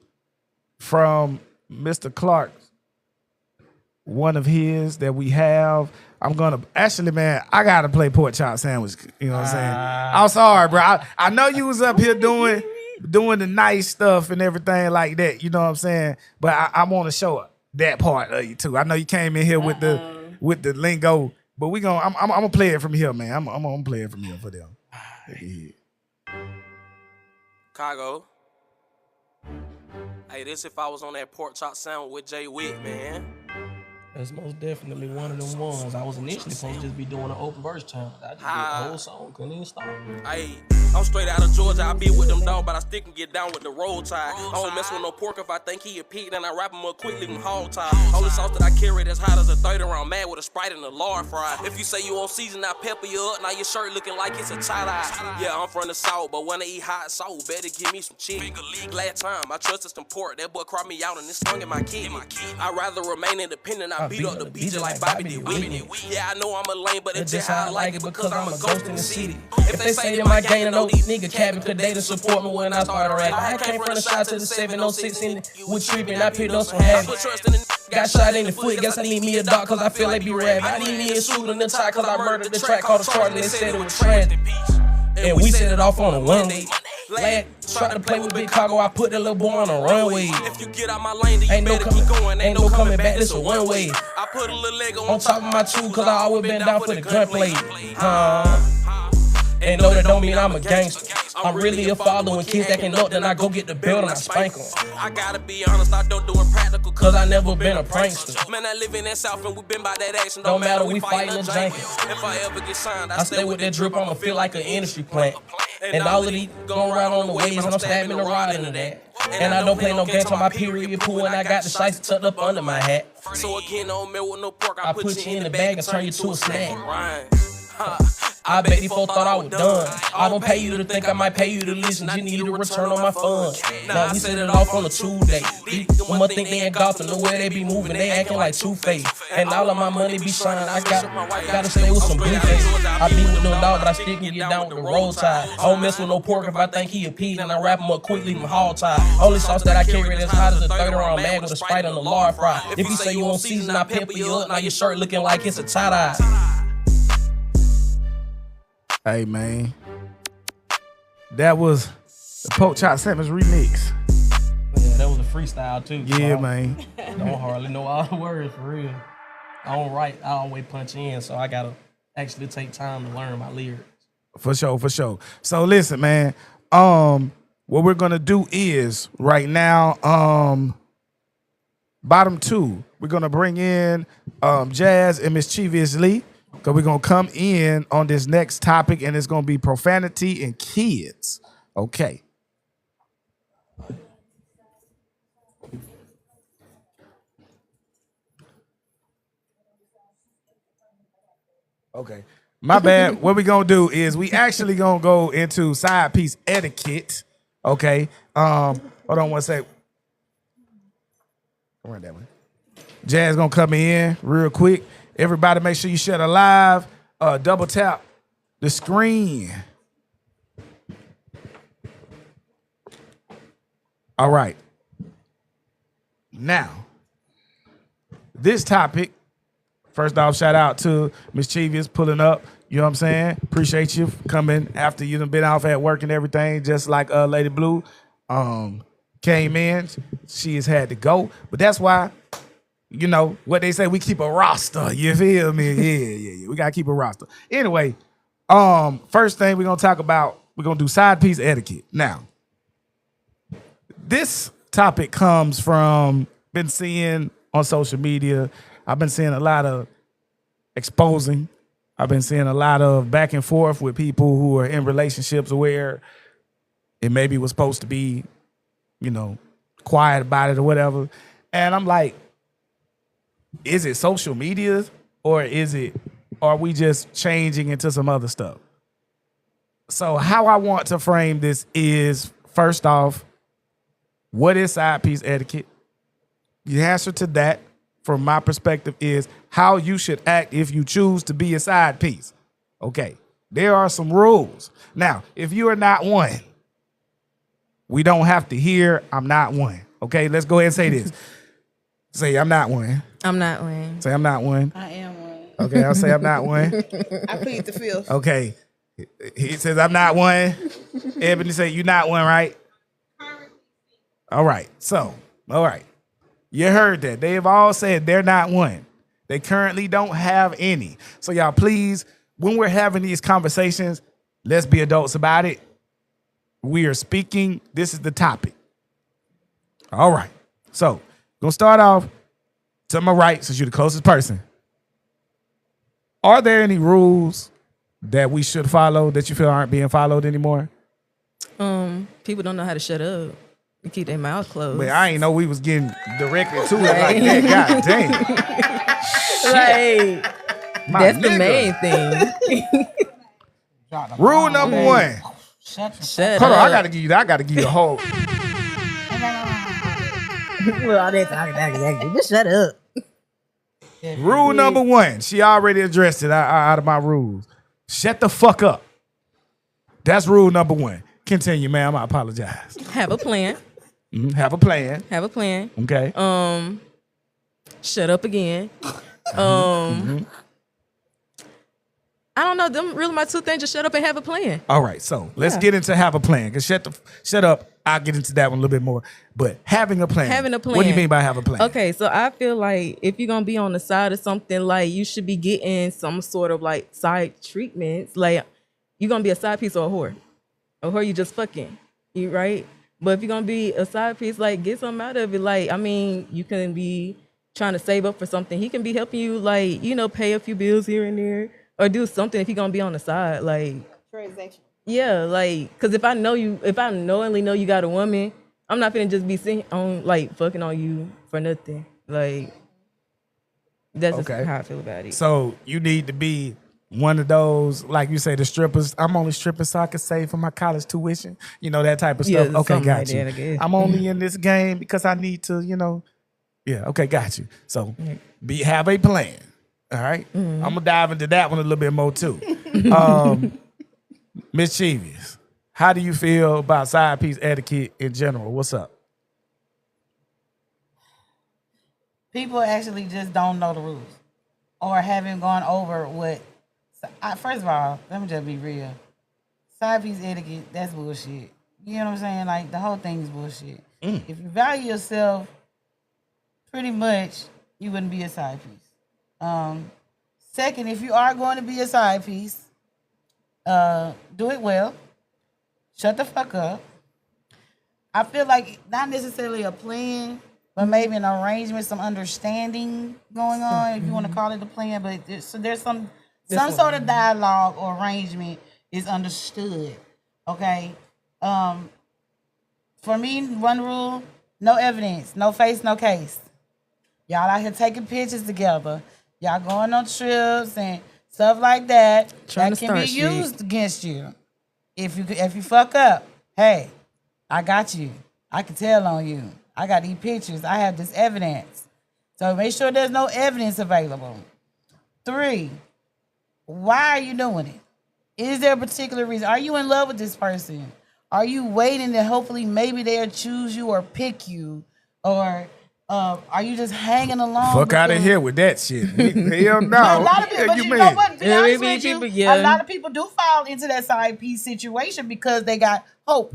from Mr. Clark, one of his that we have. I'm going to, actually, man, I got to play pork chop sandwich. You know what I'm saying? I'm sorry, bro. I know you was up here doing the nice stuff and everything like that. You know what I'm saying? But I want to show that part of you too. I know you came in here with the lingo, but I'm gonna play it from here, man. I'm gonna play it from here for them. Chicago. Hey, this if I was on that pork chop sandwich with Jay Witt, man. That's most definitely one of them ones. I was initially supposed to just be doing an open verse challenge. I just did the whole song, couldn't even stop. Hey, I'm straight out of Georgia. I be with them dog, but I stick and get down with the roll tide. I don't mess with no pork if I think he a pig, then I wrap him up quick, leave him hog tie. Only sauce that I carry that's hot as a 30 round mad with a Sprite and a lard fry. If you say you on season, I pepper you up. Now your shirt looking like it's a tie-dye. Yeah, I'm from the south, but when I eat hot sauce, better give me some chicken. Last time I trusted some pork, that boy cried me out and it stung in my kidney. I'd rather remain independent. I beat up the BJ like Bobby did Whitney. Yeah, I know I'm a lame, but it's just how I like it because I'm a ghost in the city. If they say that my gang, I know these niggas cabin because they to support me when I started rapping. I came from the shot to the 706 in with tripping. I picked up some habits. Got shot in the foot, guess I need me a dog cause I feel like be rapping. I need me a suit and a tie cause I murdered the track called the start and they said it was tragic. And we set it off on a Monday. Lad tried to play with Big Cargo, I put that little boy on a runway. If you get out my lane, then you better keep going. Ain't no coming back, this a one way. I put a little leg on top of my tool, cause I always been down for the gunplay. And no, that don't mean I'm a gangster. I'm really a father. When kids acting up, then I go get the belt and I spank them. I gotta be honest, I don't do it practical, cause I never been a prankster. Man, I live in that South and we been by that action. Don't matter, we fighting a janky. If I ever get signed, I stay with that drip, I'ma feel like an industry plant. And all of these gon' ride on the waves and I'm stabbing the rod into that. And I don't play no games on my period pool and I got the shice tucked up under my hat. So again, no milk with no pork, I put you in the bag and turn you to a snack. I bet these folks thought I was done. I don't pay you to think, I might pay you to listen. You need a return on my funds. Now we set it off on a Tuesday. These must think they ain't golfing, know where they be moving. They acting like Two-Face. And all of my money be shining. I gotta stay with some blue face. I be with no dog, but I stick and get down with the roll tide. I don't mess with no pork if I think he a pig, and I wrap him up quick, leave him hog tied. Only sauce that I carry that's hot as a 30 round mag with a Sprite and a lard fry. If you say you on season, I pepper you up. Now your shirt looking like it's a tie-dye. Hey, man. That was the Pork Chop Sandwich remix. Yeah, that was a freestyle, too. Yeah, man. Don't hardly know all the words, for real. I don't write, I always punch in, so I gotta actually take time to learn my lyrics. For sure, for sure. So, listen, man. What we're going to do is, right now, bottom two, we're going to bring in Jazz and Mischievous Lee. Because we're going to come in on this next topic, and it's going to be profanity and kids. Okay. Okay. My bad. What we're going to do is we actually going to go into side piece etiquette. Okay. Hold on one sec. Run that way. Jazz going to come in real quick. Everybody make sure you share the live. Double tap the screen. All right. Now, this topic, first off, shout out to Mischievous pulling up. You know what I'm saying? Appreciate you coming after you done been off at work and everything, just like Lady Blue came in. She has had to go. But that's why, you know, what they say, we keep a roster. You feel me? Yeah. We got to keep a roster. Anyway, first thing we're going to talk about, we're going to do side piece etiquette. Now, this topic comes from, been seeing on social media, I've been seeing a lot of exposing I've been seeing a lot of back and forth with people who are in relationships where it maybe was supposed to be, quiet about it or whatever. And I'm like, is it social media or are we just changing into some other stuff? So how I want to frame this is, first off, what is side piece etiquette? The answer to that, from my perspective, is how you should act if you choose to be a side piece. Okay, there are some rules. Now, if you are not one, we don't have to hear, I'm not one. Okay, let's go ahead and say this. Say, I'm not one. I'm not one. Say, I'm not one. I am one. Okay, I'll say I'm not one. I plead the fifth. Okay, he says, I'm not one. Ebony say, you're not one, right? All right, so, all right. You heard that. They've all said they're not one. They currently don't have any. So y'all, please, when we're having these conversations, let's be adults about it. We are speaking. This is the topic. All right. So, gonna start off to my right, since you're the closest person. Are there any rules that we should follow that you feel aren't being followed anymore? People don't know how to shut up. You keep their mouth closed. But I ain't know we was getting directly to it like that. God damn. That's the main thing. Rule number one. Shut Hold up. on, I gotta give you a whole. Just shut up. Rule number one. She already addressed it out of my rules. Shut the fuck up. That's rule number one. Continue, ma'am. I apologize. Have a plan. Have a plan. Have a plan. Okay. Shut up again. I don't know. Them really my two things. Just shut up and have a plan. All right. So let's get into have a plan. Cause shut up. I'll get into that one a little bit more. But having a plan. Having a plan. What do you mean by have a plan? Okay. So I feel like if you're gonna be on the side of something, like you should be getting some sort of like side treatments. Like you're gonna be a side piece or a whore. A whore you just fucking. You right? But if you're gonna be a side piece, like get something out of it. Like, I mean, you can be trying to save up for something. He can be helping you, like, pay a few bills here and there. Or do something if you're gonna be on the side. Like Transaction. yeah, like, cause if I knowingly know you got a woman, I'm not finna just be sitting on like fucking on you for nothing. Like that's just how I feel about it. So you need to be one of those, like you say, the strippers. I'm only stripping so I can save for my college tuition. That type of stuff. Yeah, okay, got like you. that, I guess. I'm only in this game because I need to, Yeah, okay, got you. So have a plan. All right? I'm gonna dive into that one a little bit more too. Mischievous, how do you feel about side piece etiquette in general? What's up? People actually just don't know the rules or haven't gone over what. First of all, let me just be real. Side piece etiquette, that's bullshit. You know what I'm saying? Like, the whole thing is bullshit. If you value yourself, pretty much, you wouldn't be a side piece. Second, if you are going to be a side piece, do it well. Shut the fuck up. I feel like not necessarily a plan, but maybe an arrangement, some understanding going on, if you want to call it a plan. But there's some sort of dialogue or arrangement is understood. Okay. For me, one rule: no evidence, no face, no case. Y'all out here taking pictures together. Y'all going on trips and stuff like that. That can be used against you. If you fuck up, hey, I got you. I can tell on you. I got these pictures. I have this evidence. So make sure there's no evidence available. 3, why are you doing it? Is there a particular reason? Are you in love with this person? Are you waiting that hopefully maybe they'll choose you or pick you? Or are you just hanging along? Fuck out of here with that shit. Hell no. A lot of people, but you know what? To be honest with you, yeah. A lot of people do fall into that side piece situation because they got hope.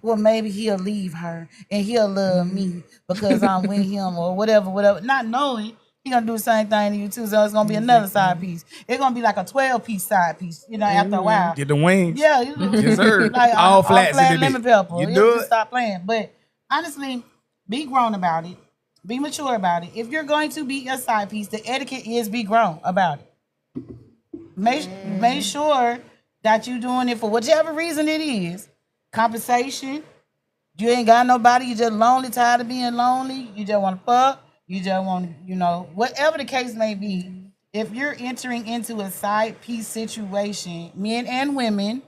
Well, maybe he'll leave her and he'll love me because I'm with him or whatever. Not knowing he gonna do the same thing to you too. So it's gonna be another side piece. It's gonna be like a 12-piece side piece. After a while. Get the wings. Yeah, yes, sir. Like all flats flat in the lemon pepper. You You do just it. stop playing. But honestly, be grown about it. Be mature about it. If you're going to be a side piece, the etiquette is be grown about it. Make sure that you doing it for whichever reason it is. Compensation. You ain't got nobody. You just lonely, tired of being lonely. You just want to fuck. You just want, whatever the case may be. If you're entering into a side piece situation, men and women,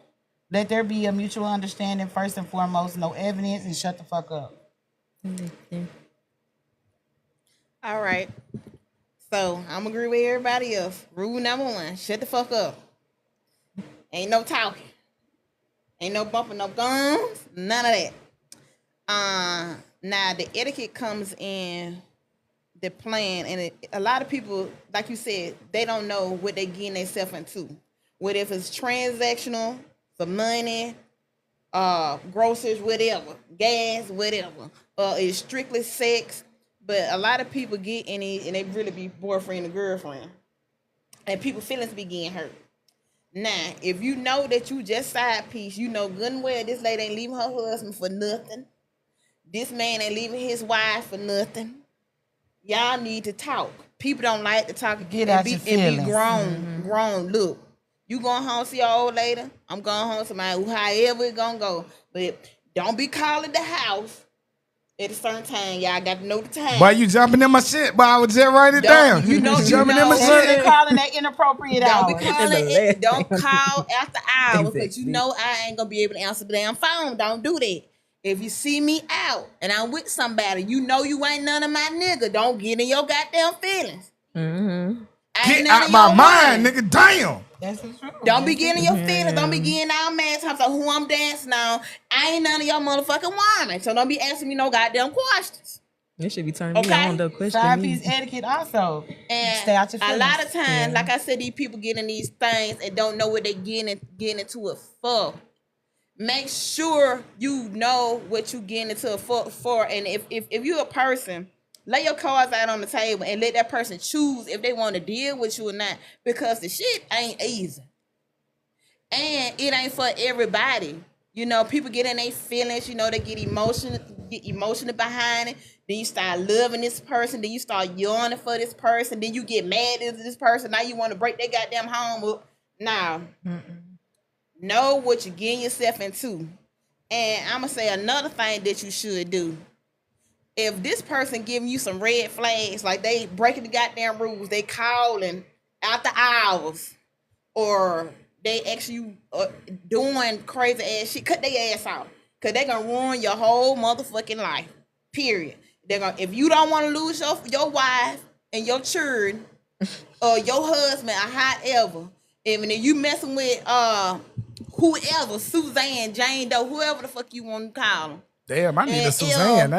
let there be a mutual understanding first and foremost. No evidence, and shut the fuck up. All right. So I'm agree with everybody else. Rule number 1: shut the fuck up. Ain't no talking. Ain't no bumping no gums. None of that. Now the etiquette comes in the plan, and a lot of people, like you said, they don't know what they getting themselves into. What if it's transactional for money, groceries, whatever, gas, whatever. It's strictly sex, but a lot of people get in it and they really be boyfriend and girlfriend, and people feelings be getting hurt. Now, if you know that you just side piece, you know good and well this lady ain't leaving her husband for nothing. This man ain't leaving his wife for nothing. Y'all need to talk. People don't like to talk and be grown. Look, you going home to your old lady. I'm going home to my however it gonna go. But don't be calling the house at a certain time. Y'all got to know the time. Why you jumping in my shit? But I was just write it down. You jumping in my shit. They're calling that inappropriate hours. Don't call after hours because you know I ain't gonna be able to answer the damn phone. Don't do that. If you see me out and I'm with somebody, you know you ain't none of my nigga. Don't get in your goddamn feelings. Mm-hmm. Get out my mind, nigga. Damn. That's the truth. Don't be getting your feelings. Don't be getting all mad talking about who I'm dancing on. I ain't none of your motherfucking woman. So don't be asking me no goddamn questions. It should be turning me on, though. Side piece etiquette also. And stay out your feelings. A lot of times, like I said, these people get in these things and don't know what they getting into it for. Make sure you know what you getting into it for. And if you're a person, lay your cards out on the table and let that person choose if they want to deal with you or not. Because the shit ain't easy. And it ain't for everybody. People get in their feelings, they get emotional behind it. Then you start loving this person. Then you start yearning for this person. Then you get mad at this person. Now you want to break their goddamn home up. Nah. Know what you're getting yourself into. And I'm going to say another thing that you should do. If this person giving you some red flags, like they breaking the goddamn rules, they calling after hours, or they actually doing crazy ass shit, cut their ass off. Because they going to ruin your whole motherfucking life. Period. If you don't want to lose your wife and your children, or your husband, or however, even if you messing with whoever, Suzanne, Jane Doe, whoever the fuck you want to call them. Damn, I need a Suzanne.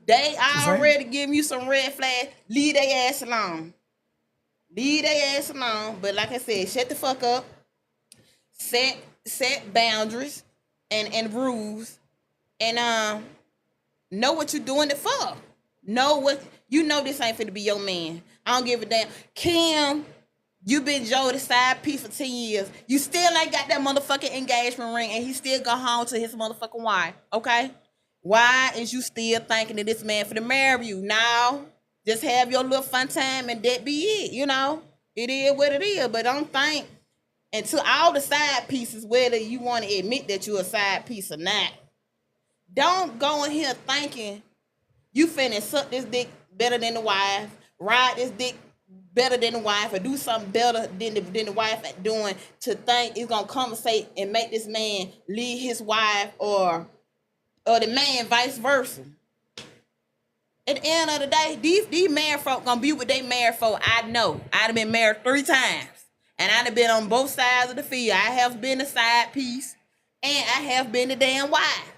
They already giving you some red flags. Leave their ass alone. But like I said, shut the fuck up. Set boundaries and rules. And know what you're doing it for. This ain't finna be your man. I don't give a damn. Kim, you been Joe's side piece for 10 years. You still ain't got that motherfucking engagement ring, and he still go home to his motherfucking wife, okay? Why is you still thinking that this man finna marry you? Now, just have your little fun time, and that be it, It is what it is, but don't think, and to all the side pieces, whether you want to admit that you're a side piece or not, don't go in here thinking you finna suck this dick better than the wife, ride this dick better than the wife, or do something better than the wife at doing, to think it's gonna compensate and make this man leave his wife or the man vice versa. At the end of the day, these married folk gonna be what they married folk. I know. I'd have been married 3 times. And I'd have been on both sides of the field. I have been a side piece and I have been the damn wife.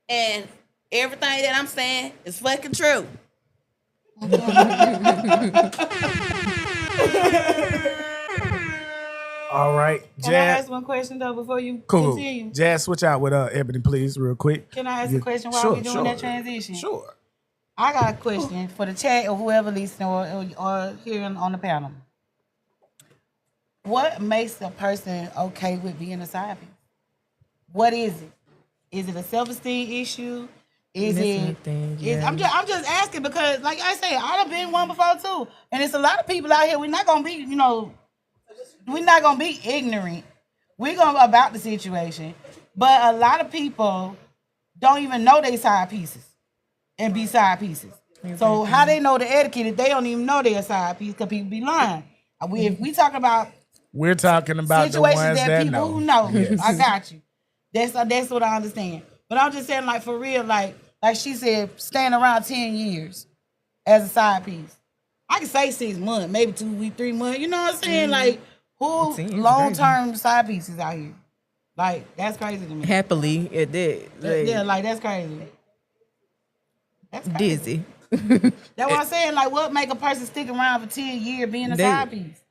And everything that I'm saying is fucking true. All right, Jazz. Can I ask one question though before you continue? Jazz, switch out with Ebony, please, real quick. Can I ask a question while we're doing that transition? Sure. I got a question for the chat or whoever listening or hearing on the panel. What makes a person okay with being a side piece? What is it? Is it a self-esteem issue? I'm just asking because, like I say, I done been one before too, and it's a lot of people out here. We're not gonna be, we're not gonna be ignorant. We're gonna about the situation. But a lot of people don't even know they side pieces and be side pieces. So how they know the etiquette if they don't even know they're a side piece because people be lying. If we talk about we're talking about situations the ones that people know. who know. Yes. I got you. That's what I understand. But I'm just saying, like, for real, like she said, staying around 10 years as a side piece. I can say 6 months, maybe 2 weeks, 3 months. You know what I'm saying? Like, who long-term side pieces out here? Like, that's crazy to me. Happily, it did. Yeah, like, that's crazy. That's crazy. Dizzy. That's what I'm saying. Like, what make a person stick around for 10 years being a side piece?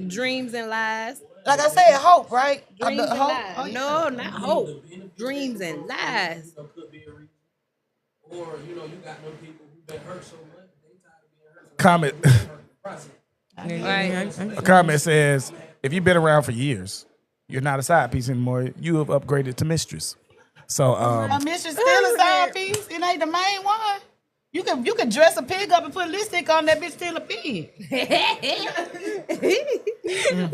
Dreams and lies. Like I said, hope, right? Dreams and hope. lies. Oh, yeah. No, not hope. Dreams and lies. Or, you got them people who've been hurt so much, they tired of being hurt. Comment. A comment says, if you've been around for years, you're not a side piece anymore. You have upgraded to mistress. So, a mistress still a side piece. It ain't the main one. You can dress a pig up and put lipstick on that bitch, still a pig.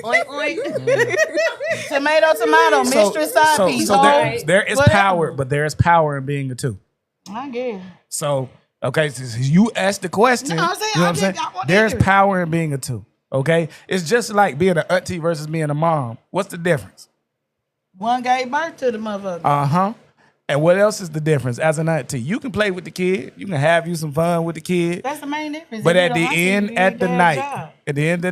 Oink, oink. Tomato, mistress side piece. So there is power, but there is power in being a two. I guess. So, okay, so you asked the question. No, I'm saying, you know what I'm saying? There's power in being a two. Okay? It's just like being an auntie versus being a mom. What's the difference? One gave birth to the motherfucker. Uh-huh. And what else is the difference? As an auntie, you can play with the kid. You can have you some fun with the kid. That's the main difference. But at the end of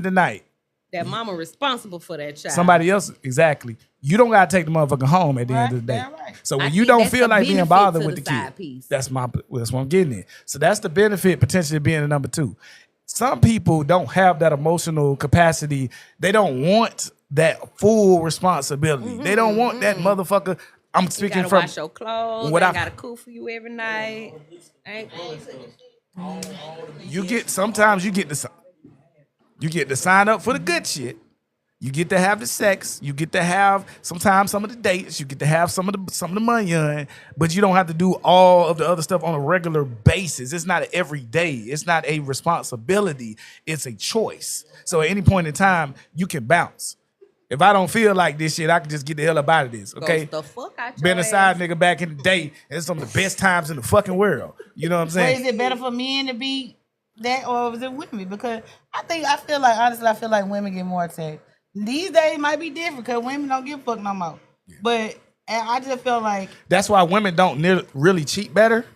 the night, that mama responsible for that child. somebody else, exactly. You don't gotta take the motherfucker home at the end of the day. Right. So when you don't feel like being bothered with the kid, that's what I'm getting at. So that's the benefit potentially of being a number two. Some people don't have that emotional capacity. They don't want that full responsibility. They don't want that motherfucker. I'm speaking from wash your clothes. What I gotta cook for you every night. Sometimes you get to sign up for the good shit. You get to have the sex. You get to have sometimes some of the dates. You get to have some of the money on, but you don't have to do all of the other stuff on a regular basis. It's not every day. It's not a responsibility. It's a choice. So at any point in time, you can bounce. If I don't feel like this shit, I can just get the hell up out of this, okay? Go the fuck out your Been a side ass. nigga back in the day, and it's some of the best times in the fucking world. You know what I'm saying? So is it better for men to be that or is it women? Because I feel like women get more attacked. These days might be different because women don't give a fuck no more. Yeah. But I just feel like... That's why women don't really cheat better.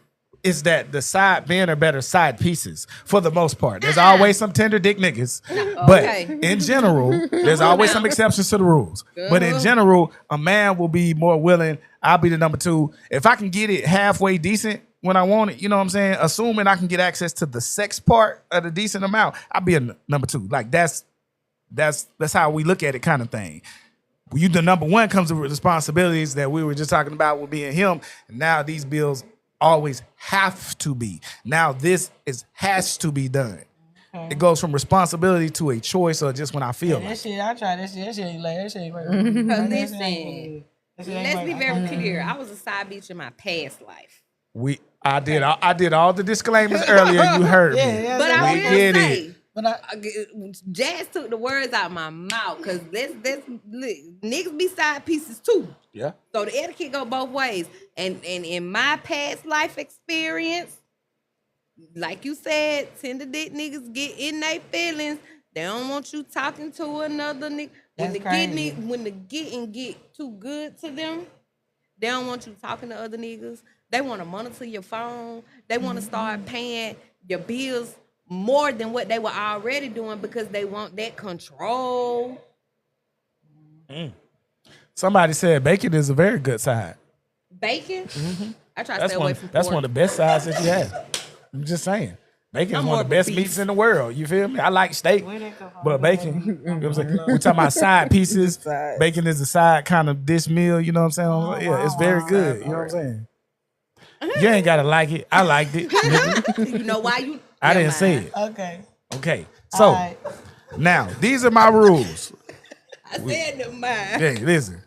Is that the men are better side pieces for the most part. There's always some tender dick niggas. But in general, there's always some exceptions to the rules. But in general, a man will be more willing. I'll be the number two. If I can get it halfway decent when I want it, you know what I'm saying? Assuming I can get access to the sex part at a decent amount, I'll be a number two. Like that's how we look at it kind of thing. You the number one comes with responsibilities that we were just talking about with being him. And now these bills always have to be. Now has to be done. Okay. It goes from responsibility to a choice or just when I feel that shit. I tried that shit. That shit ain't like that shit ain't right. Listen, let's be very clear. I was a side bitch in my past life. I did all the disclaimers earlier. You heard me. Yeah, but I will say. But Jazz took the words out of my mouth because niggas be side pieces too. Yeah. So the etiquette go both ways. And in my past life experience, like you said, tender dick niggas get in their feelings. They don't want you talking to another nigga. When the getting get too good to them, they don't want you talking to other niggas. They want to monitor your phone. They want to start paying your bills more than what they were already doing because they want that control. Somebody said bacon is a very good side. Bacon? Mm-hmm. I try to stay away from pork. That's one of the best sides that you have. I'm just saying. Bacon is one of the best meats in the world. You feel me? I like steak, but bacon, you know what I'm saying? We're talking about side pieces. Bacon is a side kind of dish meal, you know what I'm saying? Yeah, it's very good. You know what I'm saying? You ain't got to like it. I liked it. You know why you... I didn't say it. Okay. So, now, these are my rules. I said them mine. Hey, listen.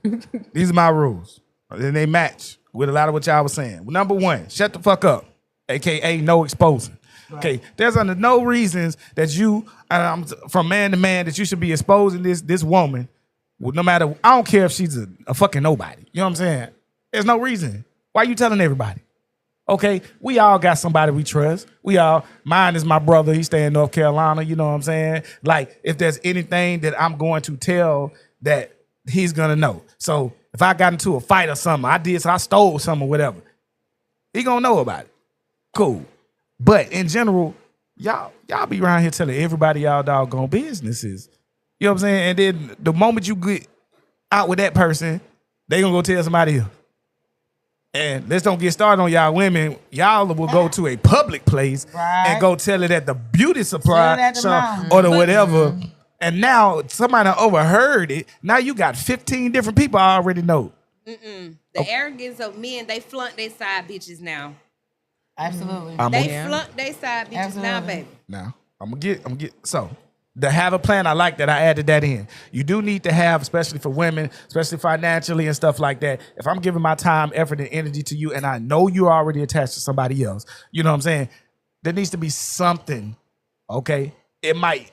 These are my rules. And they match with a lot of what y'all was saying. Number one, shut the fuck up. AKA no exposing. Okay, there's under no reasons that you, from man to man, that you should be exposing this woman. No matter, I don't care if she's a fucking nobody. You know what I'm saying? There's no reason. Why are you telling everybody? Okay, we all got somebody we trust. Mine is my brother. He stay in North Carolina. You know what I'm saying? Like, if there's anything that I'm going to tell, that he's gonna know. So if I got into a fight or something, I stole something or whatever, he gonna know about it. Cool. But in general, y'all be around here telling everybody y'all doggone businesses. You know what I'm saying? And then the moment you get out with that person, they gonna go tell somebody else. And let's don't get started on y'all women. Y'all will go to a public place and go tell it at the beauty supply shop or the whatever. And now somebody overheard it. Now you got 15 different people I already know. The arrogance of men, they flaunt their side bitches now. Absolutely. They flaunt their side bitches now, baby. Now, I'm gonna get so to have a plan, I like that. I added that in. You do need to have, especially for women, especially financially and stuff like that. If I'm giving my time, effort, and energy to you, and I know you're already attached to somebody else, you know what I'm saying? There needs to be something, okay? It might,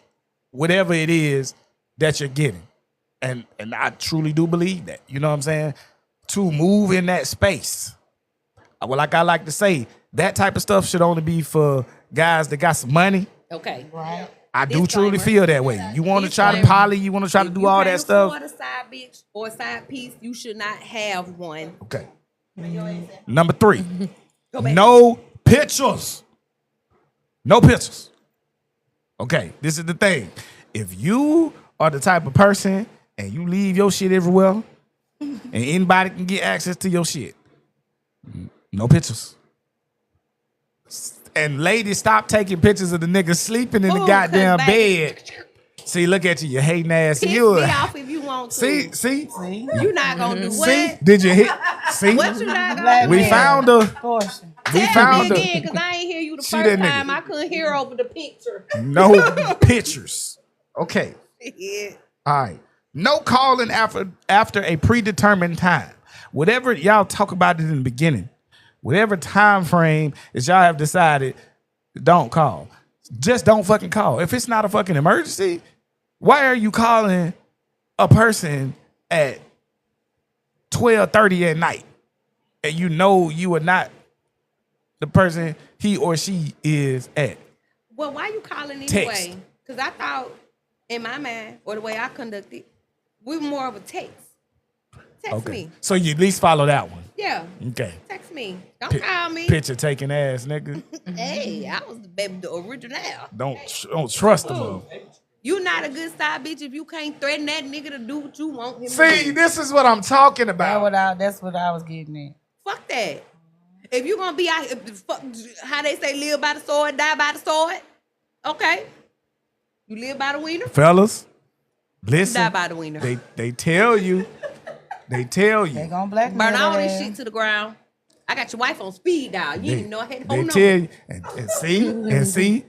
whatever it is that you're getting. And I truly do believe that, you know what I'm saying? To move in that space. Well, like I like to say, that type of stuff should only be for guys that got some money. Okay. Right. I do truly feel that way. You want to try to poly, you want to try to do all that stuff. If you can't afford a side bitch or a side piece, you should not have one. Okay. Number 3, no pictures. No pictures. Okay, this is the thing. If you are the type of person and you leave your shit everywhere and anybody can get access to your shit, no pictures. And ladies, stop taking pictures of the nigga sleeping in the goddamn bed. See, look at you. You hating ass. Piss me off if you want to. See? You not gonna do what? See? Did you hit? See? What you not gonna do? We found her. We found her. Because I ain't hear you the first time. I couldn't hear over the picture. No pictures. Okay. Yeah. All right. No calling after a predetermined time. Whatever y'all talk about it in the beginning. Whatever time frame that y'all have decided, don't call. Just don't fucking call. If it's not a fucking emergency, why are you calling a person at 12:30 at night and you know you are not the person he or she is at? Well, why you calling anyway? Because I thought, in my mind, or the way I conducted, we were more of a text. Text me. So you at least follow that one. Yeah. Okay. Text me. Don't call me. Picture taking ass, nigga. Hey, I was the original. Don't trust them. You not a good side bitch if you can't threaten that nigga to do what you want him to do. See, this is what I'm talking about. That's what I was getting at. Fuck that. If you gonna be out, how they say, live by the sword, die by the sword. Okay. You live by the wiener. Fellas, listen. Die by the wiener. They tell you. They tell you. They gonna blackmail burn all this shit to the ground. I got your wife on speed dial. You didn't know I had to hold on. They tell you. And see.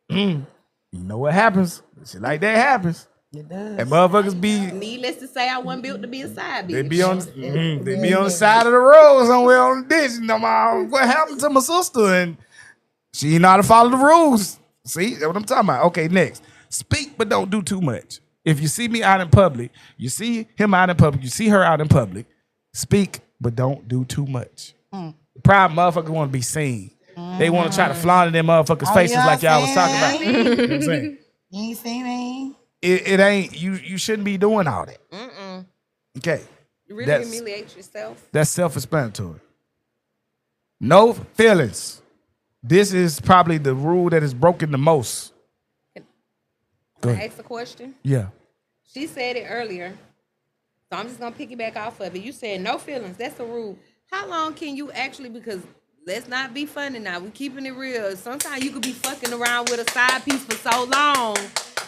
You know what happens. Shit like that happens. It does. And motherfuckers be. Needless to say, I wasn't built to be a side bitch. They be on the side of the road somewhere on the ditch. You know, what happened to my sister? And she didn't know how to follow the rules. See, that's what I'm talking about. Okay, next. Speak, but don't do too much. If you see me out in public, you see him out in public, you see her out in public, speak, but don't do too much. The proud motherfuckers want to be seen. They want to try to flaunt in them motherfuckers' faces like y'all was talking about. You know what I'm saying? You ain't see me. It ain't, you shouldn't be doing all that. Okay. You really humiliate yourself. That's self-explanatory. No feelings. This is probably the rule that is broken the most. Can I ask a question? Yeah. She said it earlier, so I'm just gonna piggyback off of it. You said no feelings. That's a rule. How long can you actually? Because let's not be funny now. We keeping it real. Sometimes you could be fucking around with a side piece for so long,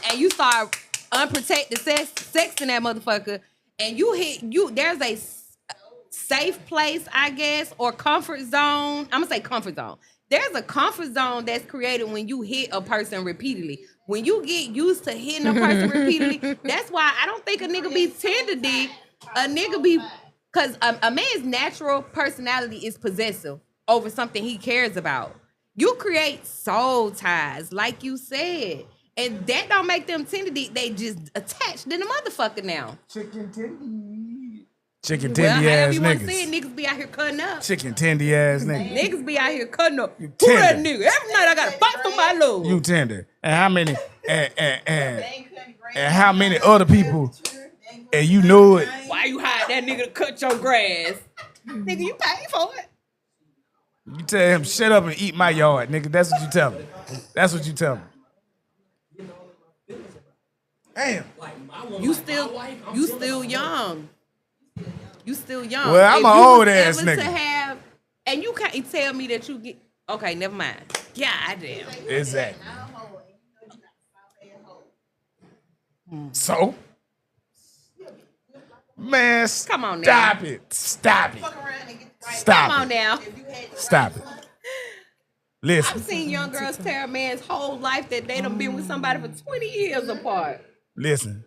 and you start unprotected sexing that motherfucker, and there's a safe place, I guess, or comfort zone. I'm gonna say comfort zone. There's a comfort zone that's created when you hit a person repeatedly. When you get used to hitting a person repeatedly, that's why I don't think a nigga be tender dick. A nigga be, because a man's natural personality is possessive over something he cares about. You create soul ties, like you said. And that don't make them tender. They just attached in the motherfucker now. Chicken tendy However ass you want to niggas. say it, niggas be out here cutting up. Chicken tendy ass niggas. Niggas be out here cutting up. Who tender. that nigga? Every night I gotta fight for my love. You tender. And how many and how many other people and you know it. Why you hide that nigga to cut your grass? Nigga, you pay for it. You tell him, shut up and eat my yard, nigga. That's what you tell him. That's what you tell him. Damn. You still young. You still young. Well, I'm If an you old was ass able to nigga. have, and you can't tell me that you get. Okay, never mind. God damn. Exactly. So, man, Come on now. stop it. Stop it. Stop Come on it. now. Stop it. Listen. I've seen young girls tear a man's whole life that they done been with somebody for 20 years apart. Listen.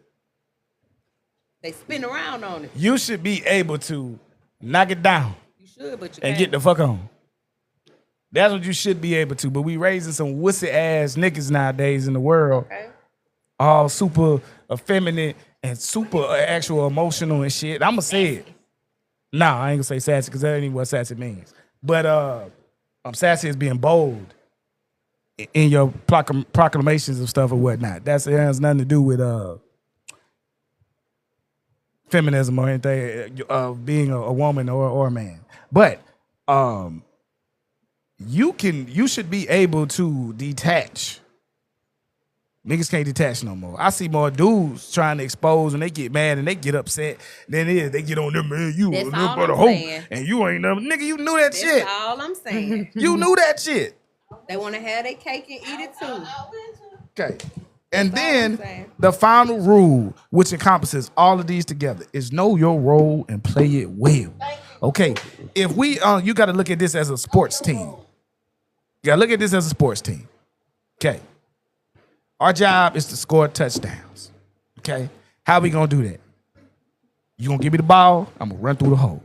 They spin around on it. You should be able to knock it down You should, but you and can't. get the fuck on. That's what you should be able to. But we raising some wussy ass niggas nowadays in the world. Okay. All super effeminate and super actual emotional and shit. I'ma say it. Nah, I ain't gonna say sassy because that ain't even what sassy means. But sassy is being bold in your proclamations of stuff or whatnot. It has nothing to do with feminism or anything of being a woman or a man. But you should be able to detach. Niggas can't detach no more. I see more dudes trying to expose and they get mad and they get upset. Then they get on them, man, you That's a all little I'm hoe saying. and you ain't never, nigga, you knew that That's shit. all I'm saying. You knew that shit. They want to have their cake and eat it too. Okay. And That's all I'm then saying. the final rule, which encompasses all of these together, is know your role and play it well. Okay. If we, you got to look at this as a sports team. You got to look at this as a sports team. Okay. Our job is to score touchdowns. Okay. How we gonna do that? You gonna give me the ball? I'm gonna run through the hole.